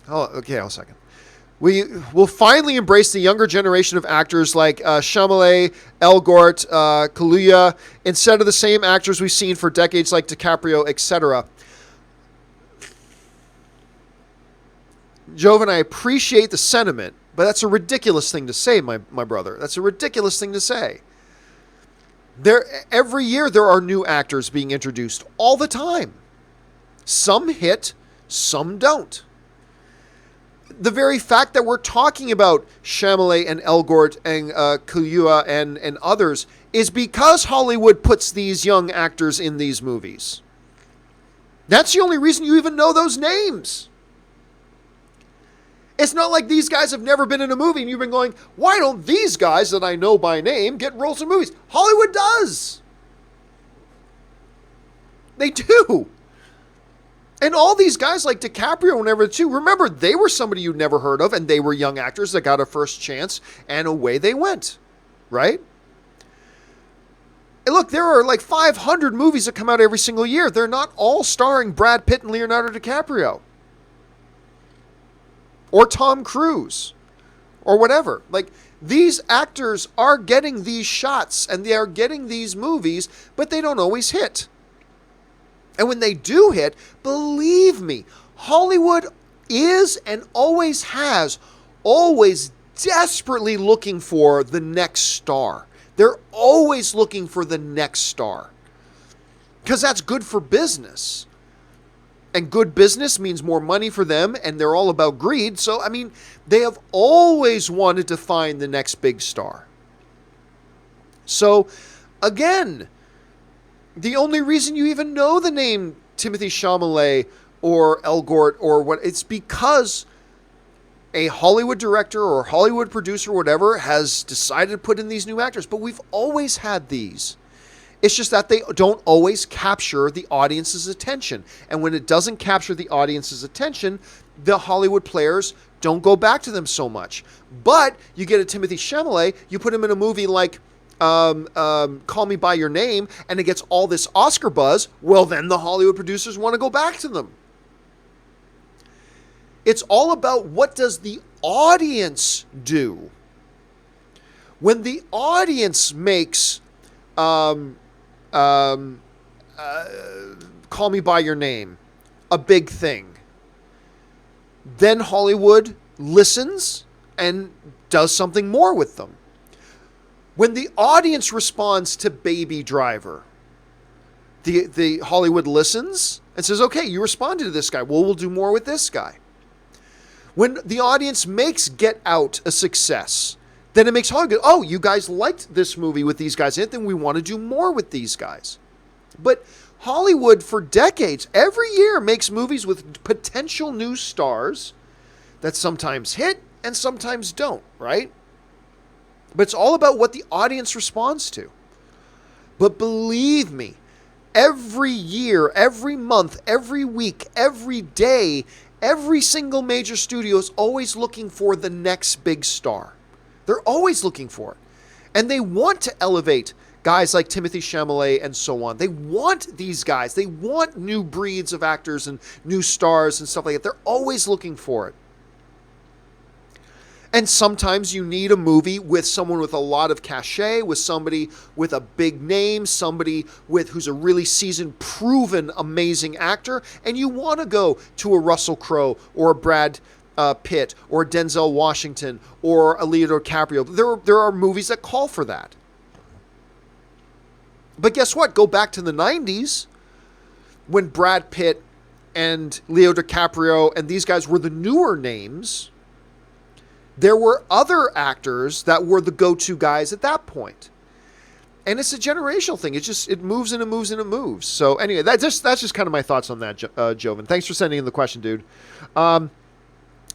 Oh, okay, I'll second. We will finally embrace the younger generation of actors like Chalamet, Elgort, Kaluuya, instead of the same actors we've seen for decades like DiCaprio, etc. Joven, I appreciate the sentiment, but that's a ridiculous thing to say, my brother. That's a ridiculous thing to say. Every year there are new actors being introduced all the time. Some hit, some don't. The very fact that we're talking about Chalamet and Elgort and Kaluuya and others is because Hollywood puts these young actors in these movies. That's the only reason you even know those names. It's not like these guys have never been in a movie and you've been going, why don't these guys that I know by name get roles in movies? Hollywood does. They do. And all these guys like DiCaprio and everything too, remember, they were somebody you'd never heard of, and they were young actors that got a first chance, and away they went, right? And look, there are like 500 movies that come out every single year. They're not all starring Brad Pitt and Leonardo DiCaprio. Or Tom Cruise. Or whatever. Like, these actors are getting these shots, and they are getting these movies, but they don't always hit. And when they do hit, believe me, Hollywood is and always has, always desperately looking for the next star. They're always looking for the next star. Because that's good for business. And good business means more money for them, and they're all about greed. So, I mean, they have always wanted to find the next big star. So, again, the only reason you even know the name Timothée Chalamet or Elgort or what, it's because a Hollywood director or Hollywood producer or whatever has decided to put in these new actors. But we've always had these. It's just that they don't always capture the audience's attention. And when it doesn't capture the audience's attention, the Hollywood players don't go back to them so much. But you get a Timothée Chalamet, you put him in a movie like Call Me By Your Name, and it gets all this Oscar buzz, well, then the Hollywood producers want to go back to them. It's all about what does the audience do. When the audience makes Call Me By Your Name a big thing, then Hollywood listens and does something more with them. When the audience responds to Baby Driver, the Hollywood listens and says, okay, you responded to this guy. Well, we'll do more with this guy. When the audience makes Get Out a success, then it makes Hollywood go, oh, you guys liked this movie with these guys in it, then we want to do more with these guys. But Hollywood, for decades, every year makes movies with potential new stars that sometimes hit and sometimes don't, right? But it's all about what the audience responds to. But believe me, every year, every month, every week, every day, every single major studio is always looking for the next big star. They're always looking for it. And they want to elevate guys like Timothée Chalamet and so on. They want these guys. They want new breeds of actors and new stars and stuff like that. They're always looking for it. And sometimes you need a movie with someone with a lot of cachet, with somebody with a big name, somebody who's a really seasoned, proven, amazing actor, and you want to go to a Russell Crowe or a Brad Pitt or a Denzel Washington or a Leonardo DiCaprio. There are movies that call for that. But guess what? Go back to the 90s when Brad Pitt and Leonardo DiCaprio and these guys were the newer names. There were other actors that were the go-to guys at that point. And it's a generational thing. It moves and it moves and it moves. So anyway, that's just kind of my thoughts on that, Joven. Thanks for sending in the question, dude.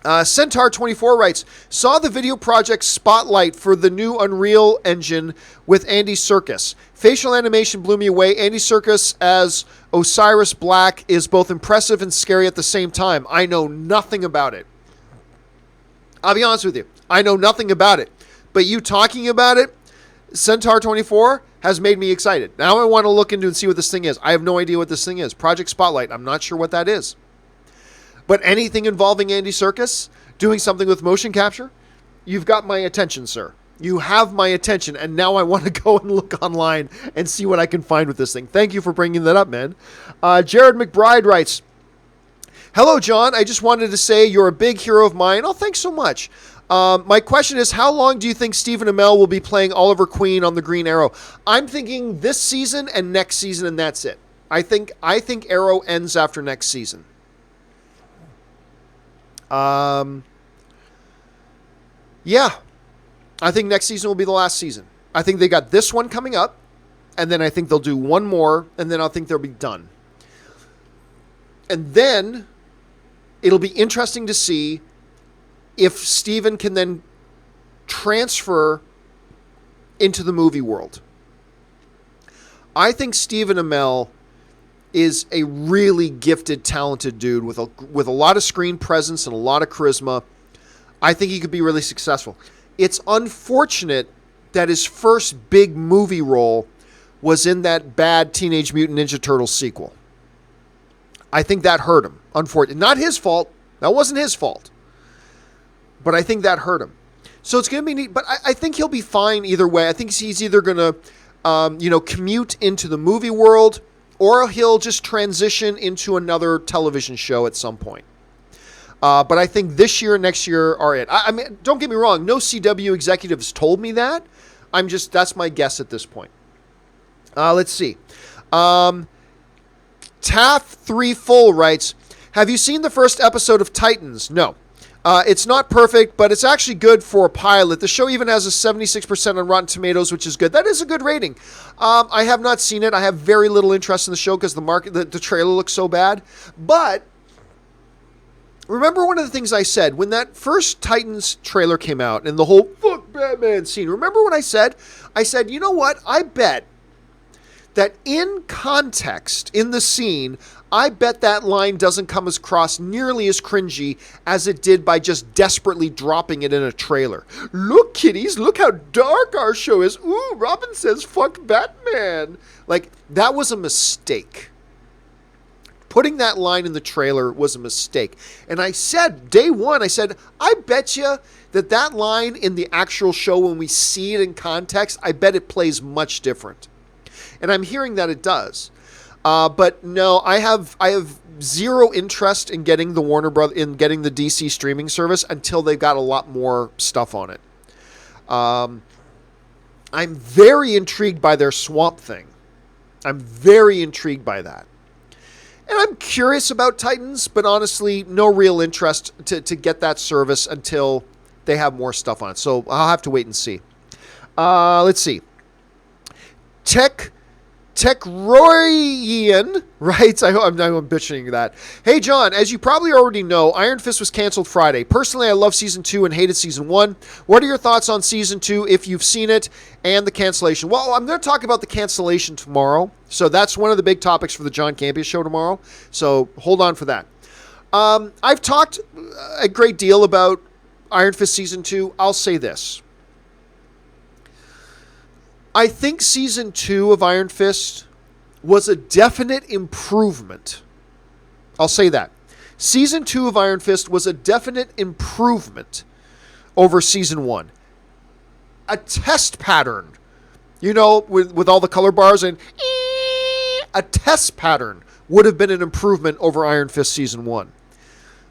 Centaur24 writes, saw the video project Spotlight for the new Unreal Engine with Andy Serkis. Facial animation blew me away. Andy Serkis as Osiris Black is both impressive and scary at the same time. I know nothing about it. I'll be honest with you. I know nothing about it. But you talking about it, Centaur24, has made me excited. Now I want to look into and see what this thing is. I have no idea what this thing is. Project Spotlight, I'm not sure what that is. But anything involving Andy Serkis, doing something with motion capture, you've got my attention, sir. You have my attention, and now I want to go and look online and see what I can find with this thing. Thank you for bringing that up, man. Jared McBride writes, hello, John. I just wanted to say you're a big hero of mine. Oh, thanks so much. My question is, how long do you think Stephen Amell will be playing Oliver Queen on the Green Arrow? I'm thinking this season and next season, and that's it. I think Arrow ends after next season. Yeah. I think next season will be the last season. I think they got this one coming up, and then I think they'll do one more, and then I think they'll be done. And then it'll be interesting to see if Steven can then transfer into the movie world. I think Stephen Amell is a really gifted, talented dude with a lot of screen presence and a lot of charisma. I think he could be really successful. It's unfortunate that his first big movie role was in that bad Teenage Mutant Ninja Turtles sequel. I think that hurt him. Unfortunately, not his fault. That wasn't his fault. But I think that hurt him. So it's going to be neat. But I think he'll be fine either way. I think he's either going to, commute into the movie world, or he'll just transition into another television show at some point. But I think this year and next year are it. I mean, don't get me wrong. No CW executives told me that. That's my guess at this point. Let's see. Taff3 Full writes, have you seen the first episode of Titans? No. It's not perfect, but it's actually good for a pilot. The show even has a 76% on Rotten Tomatoes, which is good. That is a good rating. I have not seen it. I have very little interest in the show because the trailer looks so bad. But remember one of the things I said when that first Titans trailer came out and the whole fuck Batman scene. Remember what I said? I said, you know what? I bet that in context, in the scene, I bet that line doesn't come across nearly as cringy as it did by just desperately dropping it in a trailer. Look, kiddies, look how dark our show is. Ooh, Robin says fuck Batman. Like, that was a mistake. Putting that line in the trailer was a mistake. And I said, day one, I bet you that line in the actual show, when we see it in context, I bet it plays much different. And I'm hearing that it does. But no, I have zero interest in getting the getting the DC streaming service until they've got a lot more stuff on it. I'm very intrigued by their Swamp Thing. I'm very intrigued by that. And I'm curious about Titans, but honestly, no real interest to get that service until they have more stuff on it. So I'll have to wait and see. Let's see. Techroyan writes, I'm bitching that. Hey, John, as you probably already know, Iron Fist was canceled Friday. Personally, I love Season 2 and hated Season 1. What are your thoughts on Season 2 if you've seen it and the cancellation? Well, I'm going to talk about the cancellation tomorrow. So that's one of the big topics for the John Campea show tomorrow. So hold on for that. I've talked a great deal about Iron Fist Season 2. I'll say this. I think Season 2 of Iron Fist was a definite improvement. I'll say that. Season 2 of Iron Fist was a definite improvement over Season 1. A test pattern, with all the color bars and a test pattern would have been an improvement over Iron Fist Season 1.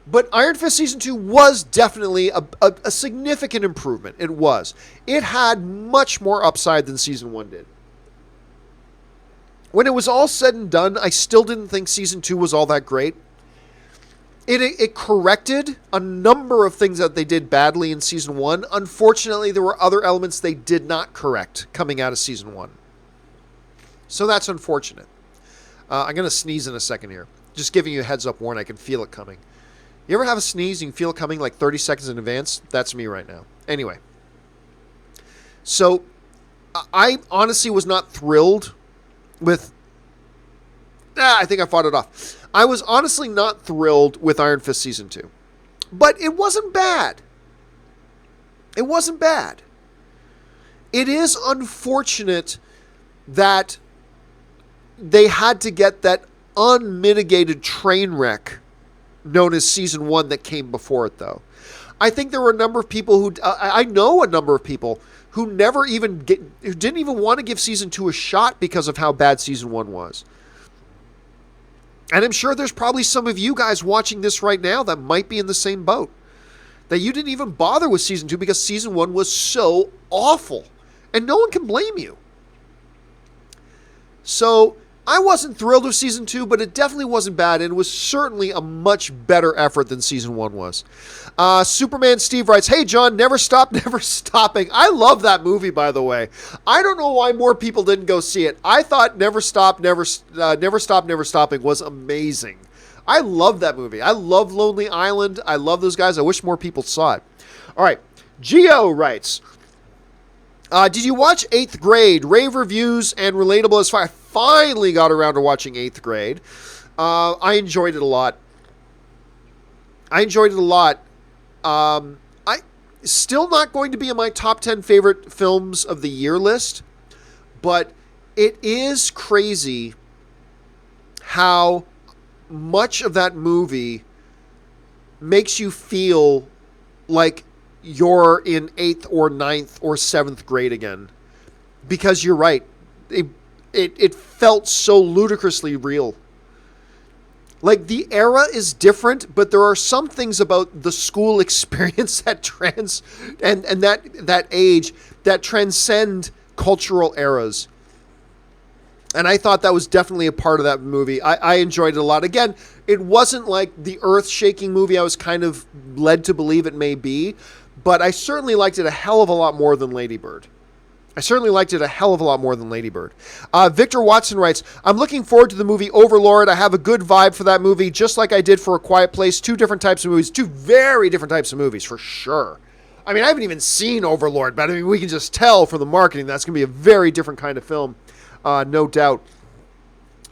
But Iron Fist Season 2 was definitely a significant improvement. It was. It had much more upside than Season 1 did. When it was all said and done, I still didn't think Season 2 was all that great. It corrected a number of things that they did badly in Season 1. Unfortunately, there were other elements they did not correct coming out of Season 1. So that's unfortunate. I'm going to sneeze in a second here. Just giving you a heads up warning. I can feel it coming. You ever have a sneeze and you feel it coming like 30 seconds in advance? That's me right now. Anyway. So, I honestly was not thrilled with... I think I fought it off. I was honestly not thrilled with Iron Fist Season 2. But it wasn't bad. It wasn't bad. It is unfortunate that they had to get that unmitigated train wreck known as Season 1 that came before it, though. I think there were a number of people who, I know a number of people who who didn't even want to give season 2 a shot because of how bad season 1 was. And I'm sure there's probably some of you guys watching this right now that might be in the same boat. That you didn't even bother with season 2 because season 1 was so awful. And no one can blame you. So I wasn't thrilled with season 2, but it definitely wasn't bad, and it was certainly a much better effort than season 1 was. Superman Steve writes, "Hey John, Never Stop, Never Stopping." I love that movie, by the way. I don't know why more people didn't go see it. I thought Never Stop, Never Stopping was amazing. I love that movie. I love Lonely Island. I love those guys. I wish more people saw it. All right, Gio writes, "Did you watch 8th Grade? Rave reviews and relatable as far." I finally got around to watching 8th Grade. I enjoyed it a lot. I still not going to be in my top 10 favorite films of the year list, but it is crazy how much of that movie makes you feel like you're in 8th or 9th or 7th grade again. Because you're right. It felt so ludicrously real. Like, the era is different, but there are some things about the school experience that and that age that transcend cultural eras. And I thought that was definitely a part of that movie. I enjoyed it a lot. Again, it wasn't like the earth-shaking movie I was kind of led to believe it may be, but I certainly liked it a hell of a lot more than Lady Bird. Victor Watson writes, "I'm looking forward to the movie Overlord. I have a good vibe for that movie, just like I did for A Quiet Place." Two different types of movies. Two very different types of movies, for sure. I mean, I haven't even seen Overlord, but I mean, we can just tell from the marketing that's going to be a very different kind of film, no doubt.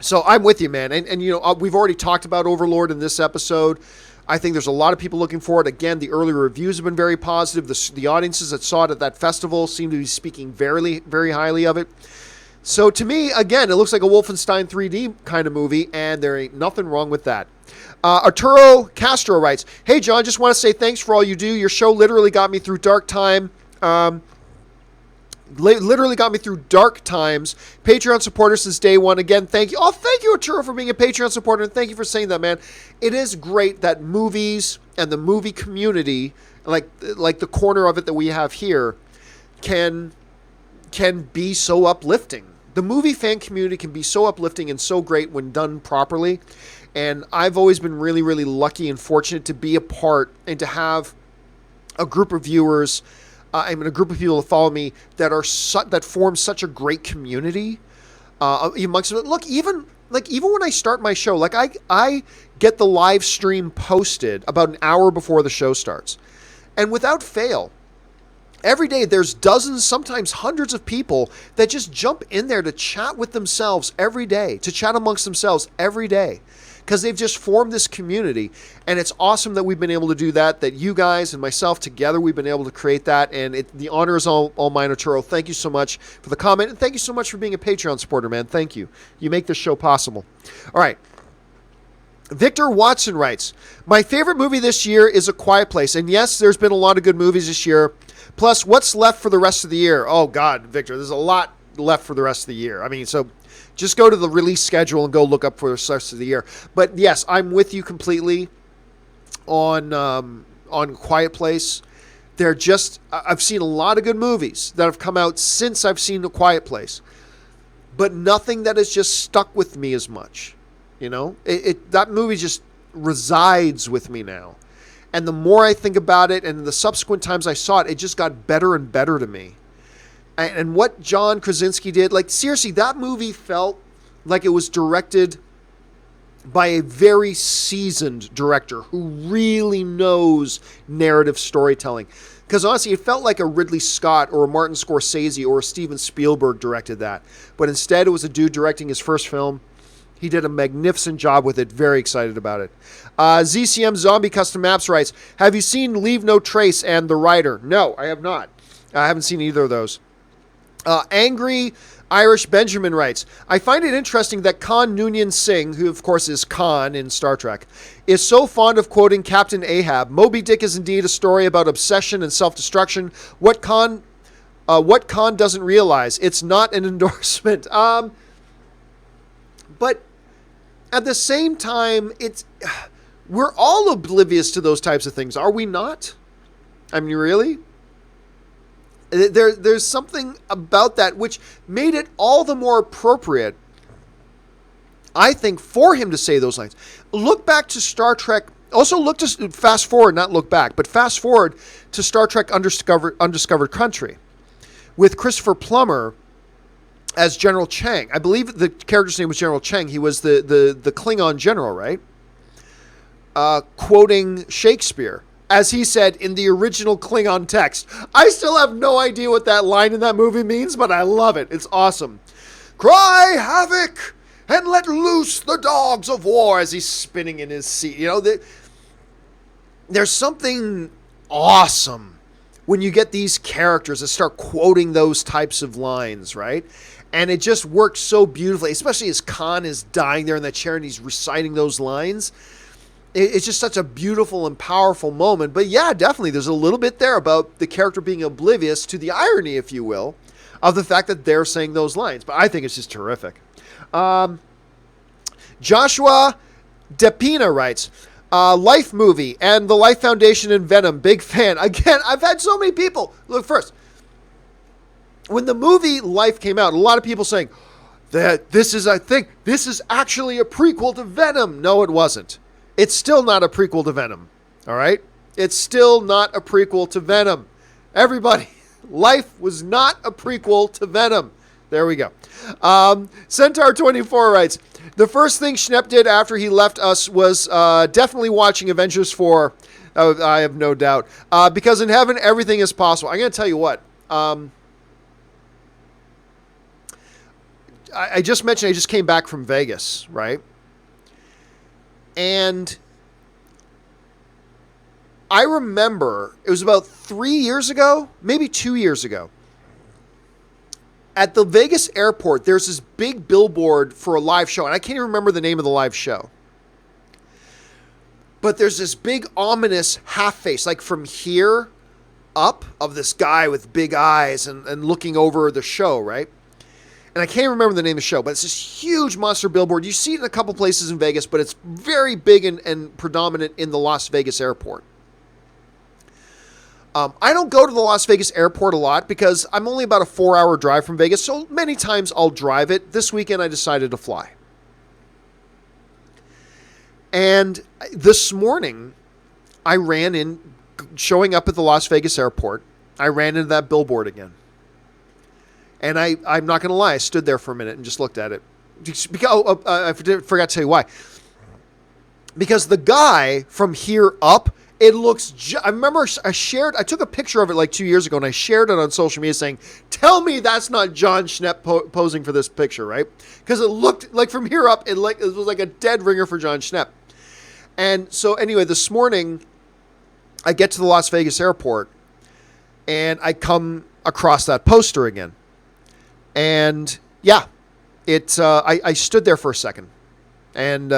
So I'm with you, man. And you know, we've already talked about Overlord in this episode. I think there's a lot of people looking for it. Again, the early reviews have been very positive. The audiences that saw it at that festival seem to be speaking very, very highly of it. So to me, again, it looks like a Wolfenstein 3D kind of movie, and there ain't nothing wrong with that. Arturo Castro writes, "Hey, John, just want to say thanks for all you do. Your show literally got me through dark times. Patreon supporter since day one. Again, thank you." Oh, thank you, Arturo, for being a Patreon supporter, and thank you for saying that, man. It is great that movies and the movie community, like the corner of it that we have here, can be so uplifting. The movie fan community can be so uplifting and so great when done properly. And I've always been really, really lucky and fortunate to be a part and to have a group of viewers, a group of people that follow me that form such a great community amongst them. Look, even when I start my show, like I get the live stream posted about an hour before the show starts, and without fail, every day there's dozens, sometimes hundreds of people that just jump in there to chat with themselves every day, to chat amongst themselves every day. Because they've just formed this community, and it's awesome that we've been able to do that, that you guys and myself together, we've been able to create that, and the honor is all mine, Arturo. Thank you so much for the comment, and thank you so much for being a Patreon supporter, man. Thank you. You make this show possible. All right. Victor Watson writes, "My favorite movie this year is A Quiet Place, and yes, there's been a lot of good movies this year. Plus, what's left for the rest of the year?" Oh, God, Victor, there's a lot left for the rest of the year. I mean, so just go to the release schedule and go look up for the rest of the year. But yes, I'm with you completely on Quiet Place. I've seen a lot of good movies that have come out since I've seen A Quiet Place, but nothing that has just stuck with me as much. You know, that movie just resides with me now. And the more I think about it and the subsequent times I saw it, it just got better and better to me. And what John Krasinski did, like, seriously, that movie felt like it was directed by a very seasoned director who really knows narrative storytelling. Because honestly, it felt like a Ridley Scott or a Martin Scorsese or a Steven Spielberg directed that. But instead, it was a dude directing his first film. He did a magnificent job with it. Very excited about it. ZCM Zombie Custom Maps writes, "Have you seen Leave No Trace and The Rider?" No, I have not. I haven't seen either of those. Angry Irish Benjamin writes, I find it interesting that Khan Noonien Singh, who of course is Khan in Star Trek, is so fond of quoting Captain Ahab. Moby Dick is indeed a story about obsession and self-destruction. What Khan doesn't realize, it's not an endorsement. But at the same time, we're all oblivious to those types of things, are we not? I mean, really? There's something about that which made it all the more appropriate, I think, for him to say those lines. Look back to Star Trek. Also, fast forward to Star Trek Undiscovered Country with Christopher Plummer as General Chang. I believe the character's name was General Chang. He was the Klingon general, right? Quoting Shakespeare, as he said in the original Klingon text. I still have no idea what that line in that movie means, but I love it. It's awesome. Cry havoc and let loose the dogs of war, as he's spinning in his seat. You know, there's something awesome when you get these characters that start quoting those types of lines, right? And it just works so beautifully, especially as Khan is dying there in that chair and he's reciting those lines. It's just such a beautiful and powerful moment. But yeah, definitely, there's a little bit there about the character being oblivious to the irony, if you will, of the fact that they're saying those lines. But I think it's just terrific. Joshua Depina writes, Life movie and the Life Foundation and Venom, big fan. Again, I've had so many people. Look, first, when the movie Life came out, a lot of people saying that this is actually a prequel to Venom. No, it wasn't. It's still not a prequel to Venom. All right? It's still not a prequel to Venom. Everybody, Life was not a prequel to Venom. There we go. Centaur24 writes, the first thing Schnepp did after he left us was definitely watching Avengers 4. I have no doubt. Because in heaven, everything is possible. I'm going to tell you what. I just mentioned I just came back from Vegas, right? And I remember it was about 3 years ago, maybe 2 years ago. At the Vegas airport, there's this big billboard for a live show, and I can't even remember the name of the live show. But there's this big ominous half face, like from here up, of this guy with big eyes and looking over the show, right? And I can't remember the name of the show, but it's this huge monster billboard. You see it in a couple places in Vegas, but it's very big and predominant in the Las Vegas airport. I don't go to the Las Vegas airport a lot because I'm only about a 4-hour drive from Vegas, so many times I'll drive it. This weekend I decided to fly. And this morning, I ran in, showing up at the Las Vegas airport, I ran into that billboard again. And I'm not going to lie, I stood there for a minute and just looked at it. Because, I forgot to tell you why. Because the guy from here up, it looks, I remember I took a picture of it like 2 years ago and I shared it on social media saying, tell me that's not John Schnepp posing for this picture, right? Because it looked like from here up, it was like a dead ringer for John Schnepp. And so anyway, this morning, I get to the Las Vegas airport and I come across that poster again. And yeah, I stood there for a second. And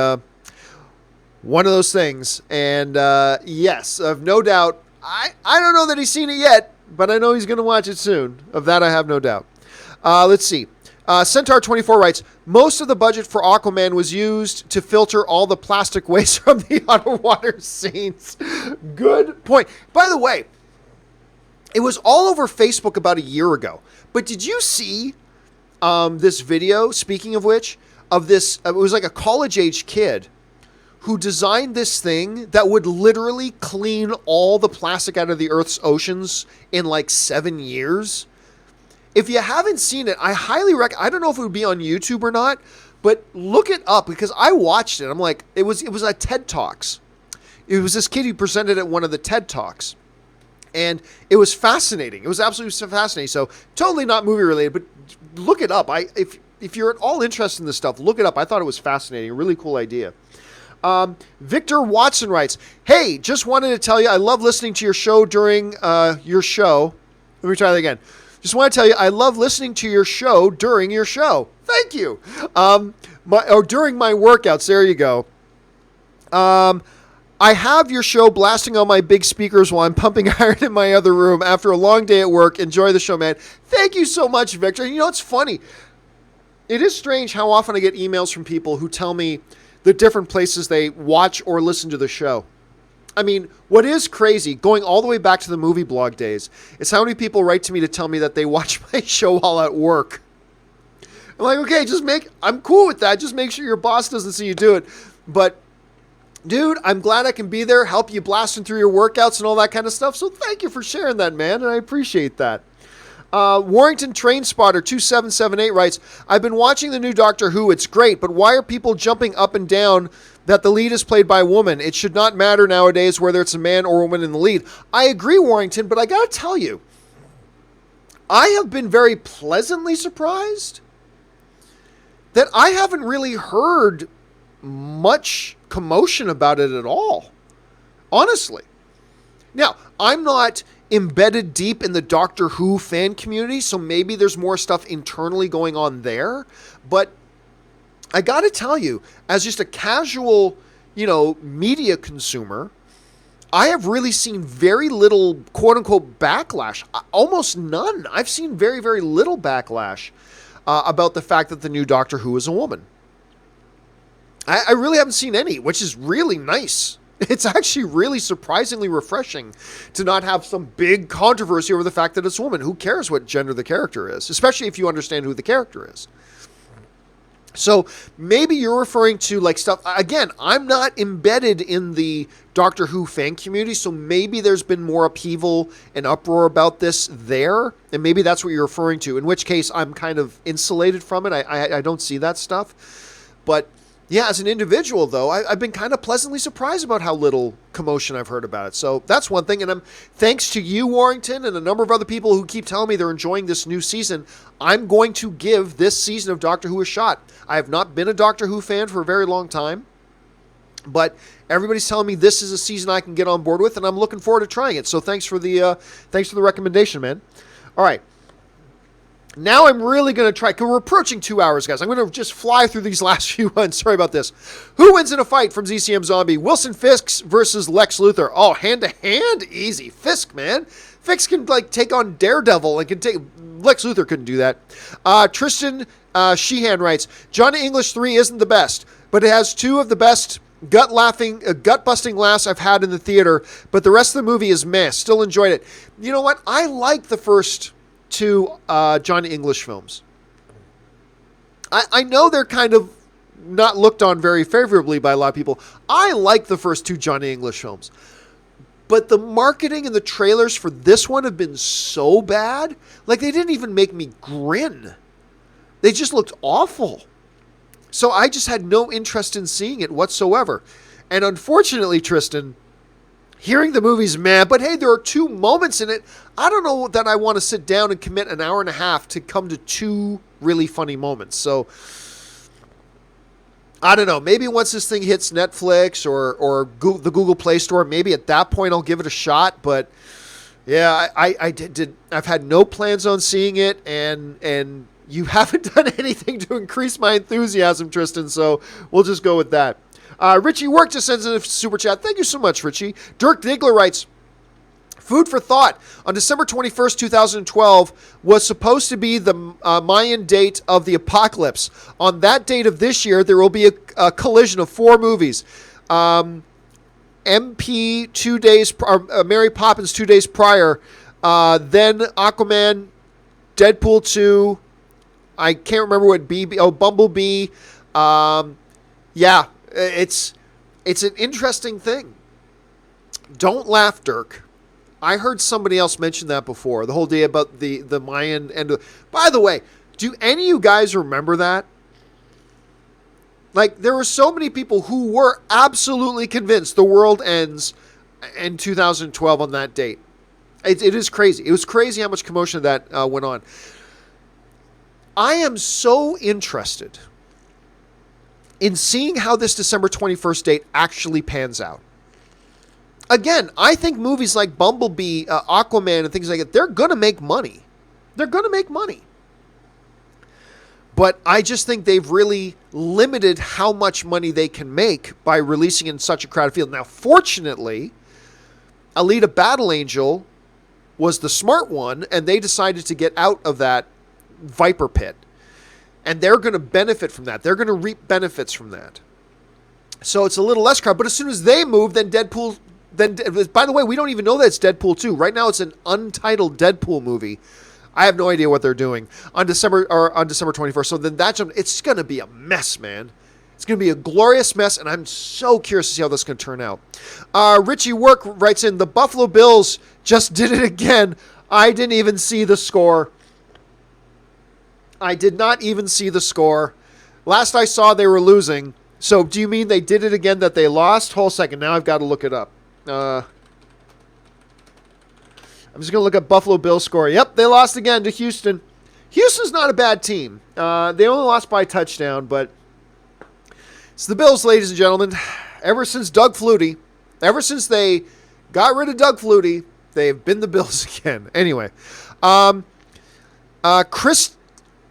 one of those things. And yes, I've no doubt. I don't know that he's seen it yet, but I know he's going to watch it soon. Of that, I have no doubt. Let's see. Centaur24 writes, most of the budget for Aquaman was used to filter all the plastic waste from the underwater scenes. Good point. By the way, it was all over Facebook about a year ago. But did you see this video, speaking of which, of this, it was like a college-age kid who designed this thing that would literally clean all the plastic out of the Earth's oceans in like 7 years? If you haven't seen it, I highly recommend. I don't know if it would be on YouTube or not, but look it up because I watched it. I'm like, it was a TED Talks. It was this kid who presented at one of the TED Talks. And it was fascinating. It was absolutely fascinating. So totally not movie related, but look it up. If you're at all interested in this stuff, look it up. I thought it was fascinating. A really cool idea. Victor Watson writes, hey, just wanted to tell you, I love listening to your show during your show. Let me try that again. Just want to tell you, I love listening to your show during your show. Thank you. During my workouts. There you go. I have your show blasting on my big speakers while I'm pumping iron in my other room after a long day at work. Enjoy the show, man. Thank you so much, Victor. You know, it's funny. It is strange how often I get emails from people who tell me the different places they watch or listen to the show. I mean, what is crazy, going all the way back to the movie blog days, is how many people write to me to tell me that they watch my show while at work. I'm like, okay, I'm cool with that. Just make sure your boss doesn't see you do it. But dude, I'm glad I can be there, help you blasting through your workouts and all that kind of stuff. So thank you for sharing that, man, and I appreciate that. Warrington Train Spotter 2778 writes, I've been watching the new Doctor Who. It's great, but why are people jumping up and down that the lead is played by a woman? It should not matter nowadays whether it's a man or a woman in the lead. I agree, Warrington, but I got to tell you, I have been very pleasantly surprised that I haven't really heard much commotion about it at all, honestly. Now, I'm not embedded deep in the Doctor Who fan community, so maybe there's more stuff internally going on there, but I gotta tell you, as just a casual, media consumer, I have really seen very little quote-unquote backlash, almost none. I've seen very, very little backlash about the fact that the new Doctor Who is a woman. I really haven't seen any, which is really nice. It's actually really surprisingly refreshing to not have some big controversy over the fact that it's a woman. Who cares what gender the character is, especially if you understand who the character is. So maybe you're referring to like stuff. Again, I'm not embedded in the Doctor Who fan community, so maybe there's been more upheaval and uproar about this there, and maybe that's what you're referring to, in which case I'm kind of insulated from it. I don't see that stuff. But yeah, as an individual, though, I've been kind of pleasantly surprised about how little commotion I've heard about it. So that's one thing. And thanks to you, Warrington, and a number of other people who keep telling me they're enjoying this new season, I'm going to give this season of Doctor Who a shot. I have not been a Doctor Who fan for a very long time, but everybody's telling me this is a season I can get on board with, and I'm looking forward to trying it. So thanks for the recommendation, man. All right. Now I'm really going to try, because we're approaching 2 hours, guys. I'm going to just fly through these last few ones. Sorry about this. Who wins in a fight from ZCM Zombie? Wilson Fisk versus Lex Luthor. Oh, hand-to-hand? Easy. Fisk, man. Fisk can, take on Daredevil and can take... Lex Luthor couldn't do that. Tristan Sheehan writes, Johnny English 3 isn't the best, but it has two of the best gut-busting laughs I've had in the theater, but the rest of the movie is meh. Still enjoyed it. You know what? I like the first two Johnny English films. I know they're kind of not looked on very favorably by a lot of people. I like the first two Johnny English films. But the marketing and the trailers for this one have been so bad. They didn't even make me grin. They just looked awful. So I just had no interest in seeing it whatsoever. And unfortunately, Tristan, hearing the movie's meh, but hey, there are two moments in it. I don't know that I want to sit down and commit an hour and a half to come to two really funny moments. So, I don't know. Maybe once this thing hits Netflix or the Google Play Store, maybe at that point I'll give it a shot. But yeah, I've had no plans on seeing it, and you haven't done anything to increase my enthusiasm, Tristan. So we'll just go with that. Richie Work just sends in a super chat. Thank you so much, Richie. Dirk Diggler writes, food for thought. On December 21st, 2012 was supposed to be the Mayan date of the apocalypse. On that date of this year, there will be a collision of four movies. MP 2 days, Mary Poppins 2 days prior, then Aquaman, Deadpool 2, I can't remember what Bumblebee. Yeah. It's an interesting thing. Don't laugh, Dirk. I heard somebody else mention that before. The whole day about the Mayan end. By the way, do any of you guys remember that? There were so many people who were absolutely convinced the world ends in 2012 on that date. It is crazy. It was crazy how much commotion that went on. I am so interested in seeing how this December 21st date actually pans out. Again, I think movies like Bumblebee, Aquaman, and things like that, they're going to make money. They're going to make money. But I just think they've really limited how much money they can make by releasing in such a crowded field. Now, fortunately, Alita Battle Angel was the smart one, and they decided to get out of that viper pit. And they're going to benefit from that. They're going to reap benefits from that. So it's a little less crowded. But as soon as they move, then Deadpool... by the way, we don't even know that it's Deadpool 2. Right now, it's an untitled Deadpool movie. I have no idea what they're doing on December 21st. So then it's going to be a mess, man. It's going to be a glorious mess, and I'm so curious to see how this is going to turn out. Richie Work writes in, the Buffalo Bills just did it again. I didn't even see the score. I did not even see the score. Last I saw, they were losing. So do you mean they did it again, that they lost? Hold a second. Now I've got to look it up. I'm just going to look at Buffalo Bills score. Yep, they lost again to Houston. Houston's not a bad team. They only lost by a touchdown, but it's the Bills, ladies and gentlemen. Ever since Doug Flutie, ever since they got rid of Doug Flutie, they've been the Bills again. Anyway,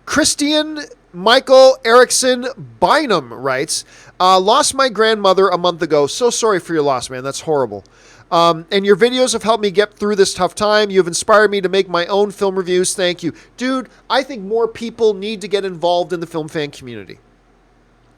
Christian Michael Erickson Bynum writes, lost my grandmother a month ago. So sorry for your loss, man. That's horrible. And your videos have helped me get through this tough time. You've inspired me to make my own film reviews. Thank you. Dude, I think more people need to get involved in the film fan community.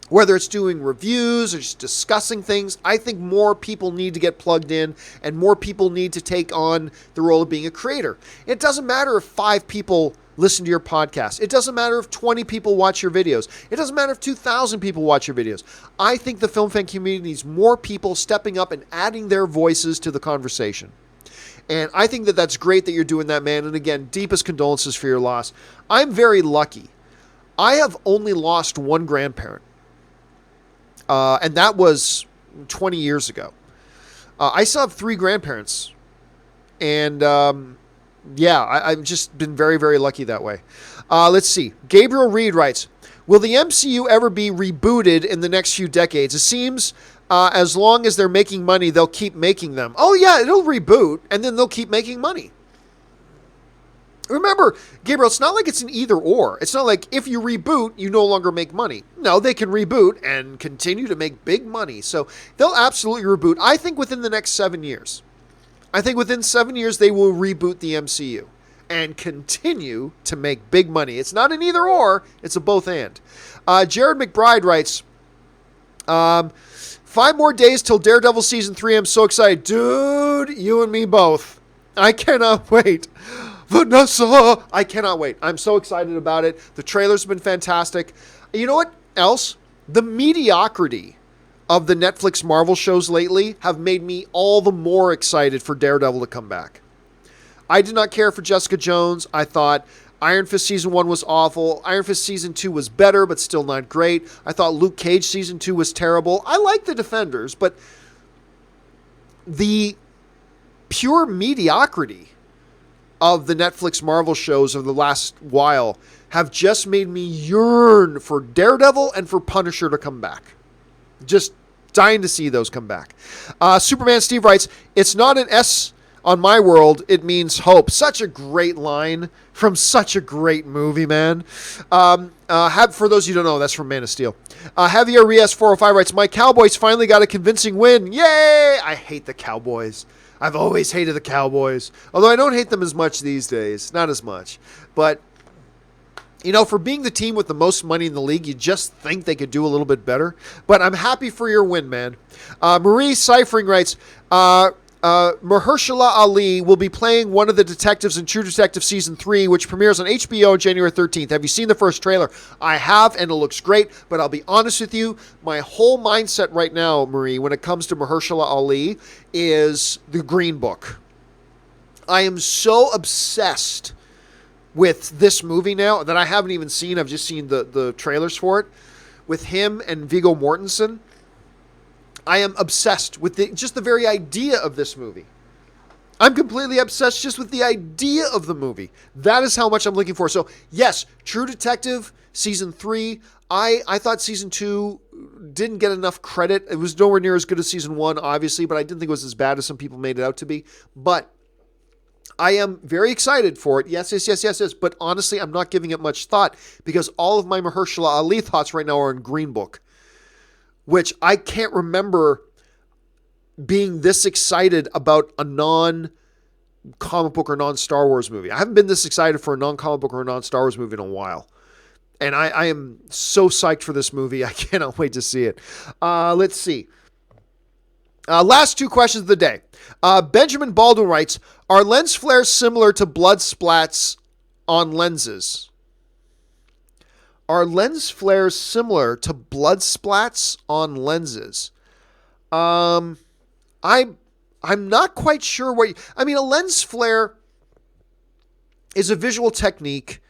Whether it's doing reviews or just discussing things, I think more people need to get plugged in and more people need to take on the role of being a creator. It doesn't matter if 5 people listen to your podcast. It doesn't matter if 20 people watch your videos. It doesn't matter if 2,000 people watch your videos. I think the film fan community needs more people stepping up and adding their voices to the conversation. And I think that that's great that you're doing that, man. And again, deepest condolences for your loss. I'm very lucky. I have only lost one grandparent. And that was 20 years ago. I still have 3 grandparents. And I've just been very, very lucky that way. Let's see. Gabriel Reed writes, will the MCU ever be rebooted in the next few decades? It seems as long as they're making money, they'll keep making them. Oh, yeah, it'll reboot, and then they'll keep making money. Remember, Gabriel, it's not like it's an either or. It's not like if you reboot, you no longer make money. No, they can reboot and continue to make big money. So they'll absolutely reboot. I think within the next 7 years. I think within 7 years, they will reboot the MCU and continue to make big money. It's not an either or, it's a both and. Jared McBride writes, 5 more days till Daredevil Season 3. I'm so excited. Dude, you and me both. I cannot wait. Vanessa, I cannot wait. I'm so excited about it. The trailer's been fantastic. You know what else? The mediocrity of the Netflix Marvel shows lately have made me all the more excited for Daredevil to come back. I did not care for Jessica Jones. I thought Iron Fist Season 1 was awful. Iron Fist Season 2 was better, but still not great. I thought Luke Cage Season 2 was terrible. I like the Defenders, but the pure mediocrity of the Netflix Marvel shows of the last while have just made me yearn for Daredevil and for Punisher to come back. Just dying to see those come back. Superman Steve writes, it's not an S on my world, it means hope. Such a great line from such a great movie, man. For those of you who don't know, that's from Man of Steel. Javier Rios 405 writes, my Cowboys finally got a convincing win. Yay! I hate the Cowboys. I've always hated the Cowboys. Although I don't hate them as much these days. Not as much. But, you know, for being the team with the most money in the league, you just think they could do a little bit better. But I'm happy for your win, man. Marie Ciphering writes, Mahershala Ali will be playing one of the detectives in True Detective Season 3, which premieres on HBO on January 13th. Have you seen the first trailer? I have, and it looks great, but I'll be honest with you, my whole mindset right now, Marie, when it comes to Mahershala Ali, is the Green Book. I am so obsessed with this movie now that I haven't even seen. I've just seen the trailers for it, with him and Viggo Mortensen. I am obsessed with just the very idea of this movie. I'm completely obsessed just with the idea of the movie. That is how much I'm looking for. So, yes, True Detective, Season 3. I thought Season 2 didn't get enough credit. It was nowhere near as good as Season 1, obviously, but I didn't think it was as bad as some people made it out to be. But I am very excited for it. Yes, yes, yes, yes, yes. But honestly, I'm not giving it much thought because all of my Mahershala Ali thoughts right now are in Green Book, which I can't remember being this excited about a non-comic book or non-Star Wars movie. I haven't been this excited for a non-comic book or a non-Star Wars movie in a while. And I am so psyched for this movie. I cannot wait to see it. Let's see. Last two questions of the day. Benjamin Baldwin writes, are lens flares similar to blood splats on lenses? Are lens flares similar to blood splats on lenses? I'm not quite sure what... I mean, a lens flare is a visual technique.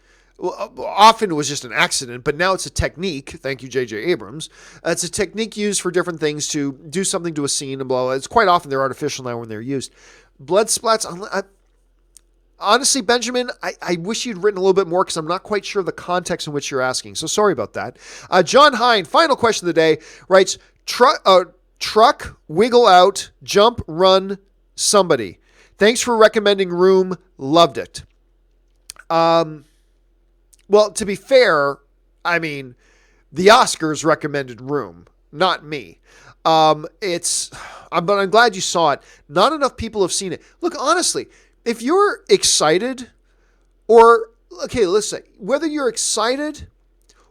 Often it was just an accident, but now it's a technique. Thank you, J.J. Abrams. It's a technique used for different things to do something to a scene and blah, blah. It's quite often they're artificial now when they're used. Blood splats, honestly, Benjamin, I wish you'd written a little bit more because I'm not quite sure of the context in which you're asking. So sorry about that. John Hine, final question of the day, writes, truck, wiggle out, jump, run, somebody. Thanks for recommending Room. Loved it. Well, to be fair, I mean, the Oscars recommended Room, not me. But I'm glad you saw it. Not enough people have seen it. Look, honestly, if you're excited let's say, whether you're excited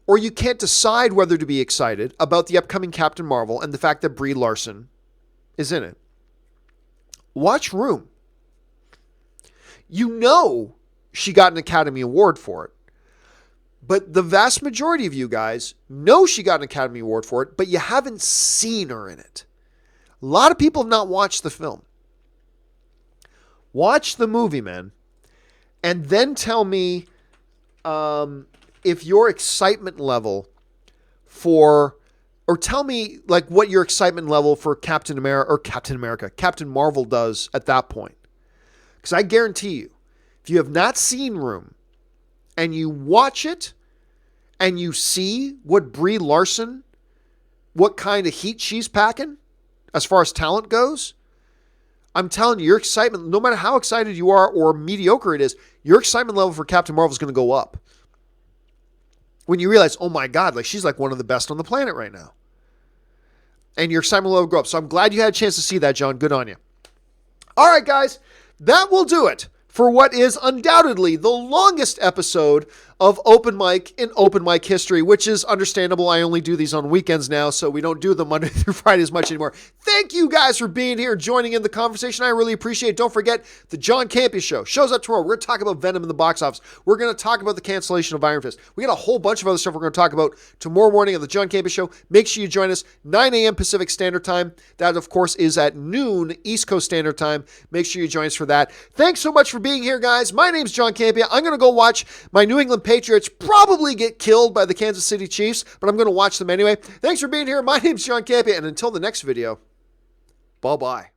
or you can't decide whether to be excited about the upcoming Captain Marvel and the fact that Brie Larson is in it, watch Room. You know she got an Academy Award for it. But the vast majority of you guys know she got an Academy Award for it, but you haven't seen her in it. A lot of people have not watched the film. Watch the movie, man, and then tell me if your excitement level or tell me like what your excitement level for Captain Marvel does at that point. Because I guarantee you, if you have not seen Room and you watch it and you see what Brie Larson, what kind of heat she's packing as far as talent goes, I'm telling you, your excitement, no matter how excited you are or mediocre it is, your excitement level for Captain Marvel is going to go up. When you realize, oh my God, like she's like one of the best on the planet right now. And your excitement level will go up. So I'm glad you had a chance to see that, John. Good on you. All right, guys, that will do it for what is undoubtedly the longest episode of Open Mic in Open Mic history, which is understandable. I only do these on weekends now, so we don't do them Monday through Friday as much anymore. Thank you guys for being here, joining in the conversation. I really appreciate it. Don't forget, the John Campea Show shows up tomorrow. We're going to talk about Venom in the box office. We're going to talk about the cancellation of Iron Fist. We got a whole bunch of other stuff we're going to talk about tomorrow morning on the John Campea Show. Make sure you join us, 9 a.m. Pacific Standard Time. That, of course, is at noon East Coast Standard Time. Make sure you join us for that. Thanks so much for being here, guys. My name's John Campea. I'm going to go watch my New England Patriots probably get killed by the Kansas City Chiefs, but I'm going to watch them anyway. Thanks for being here. My name's John Campea, and until the next video, bye-bye.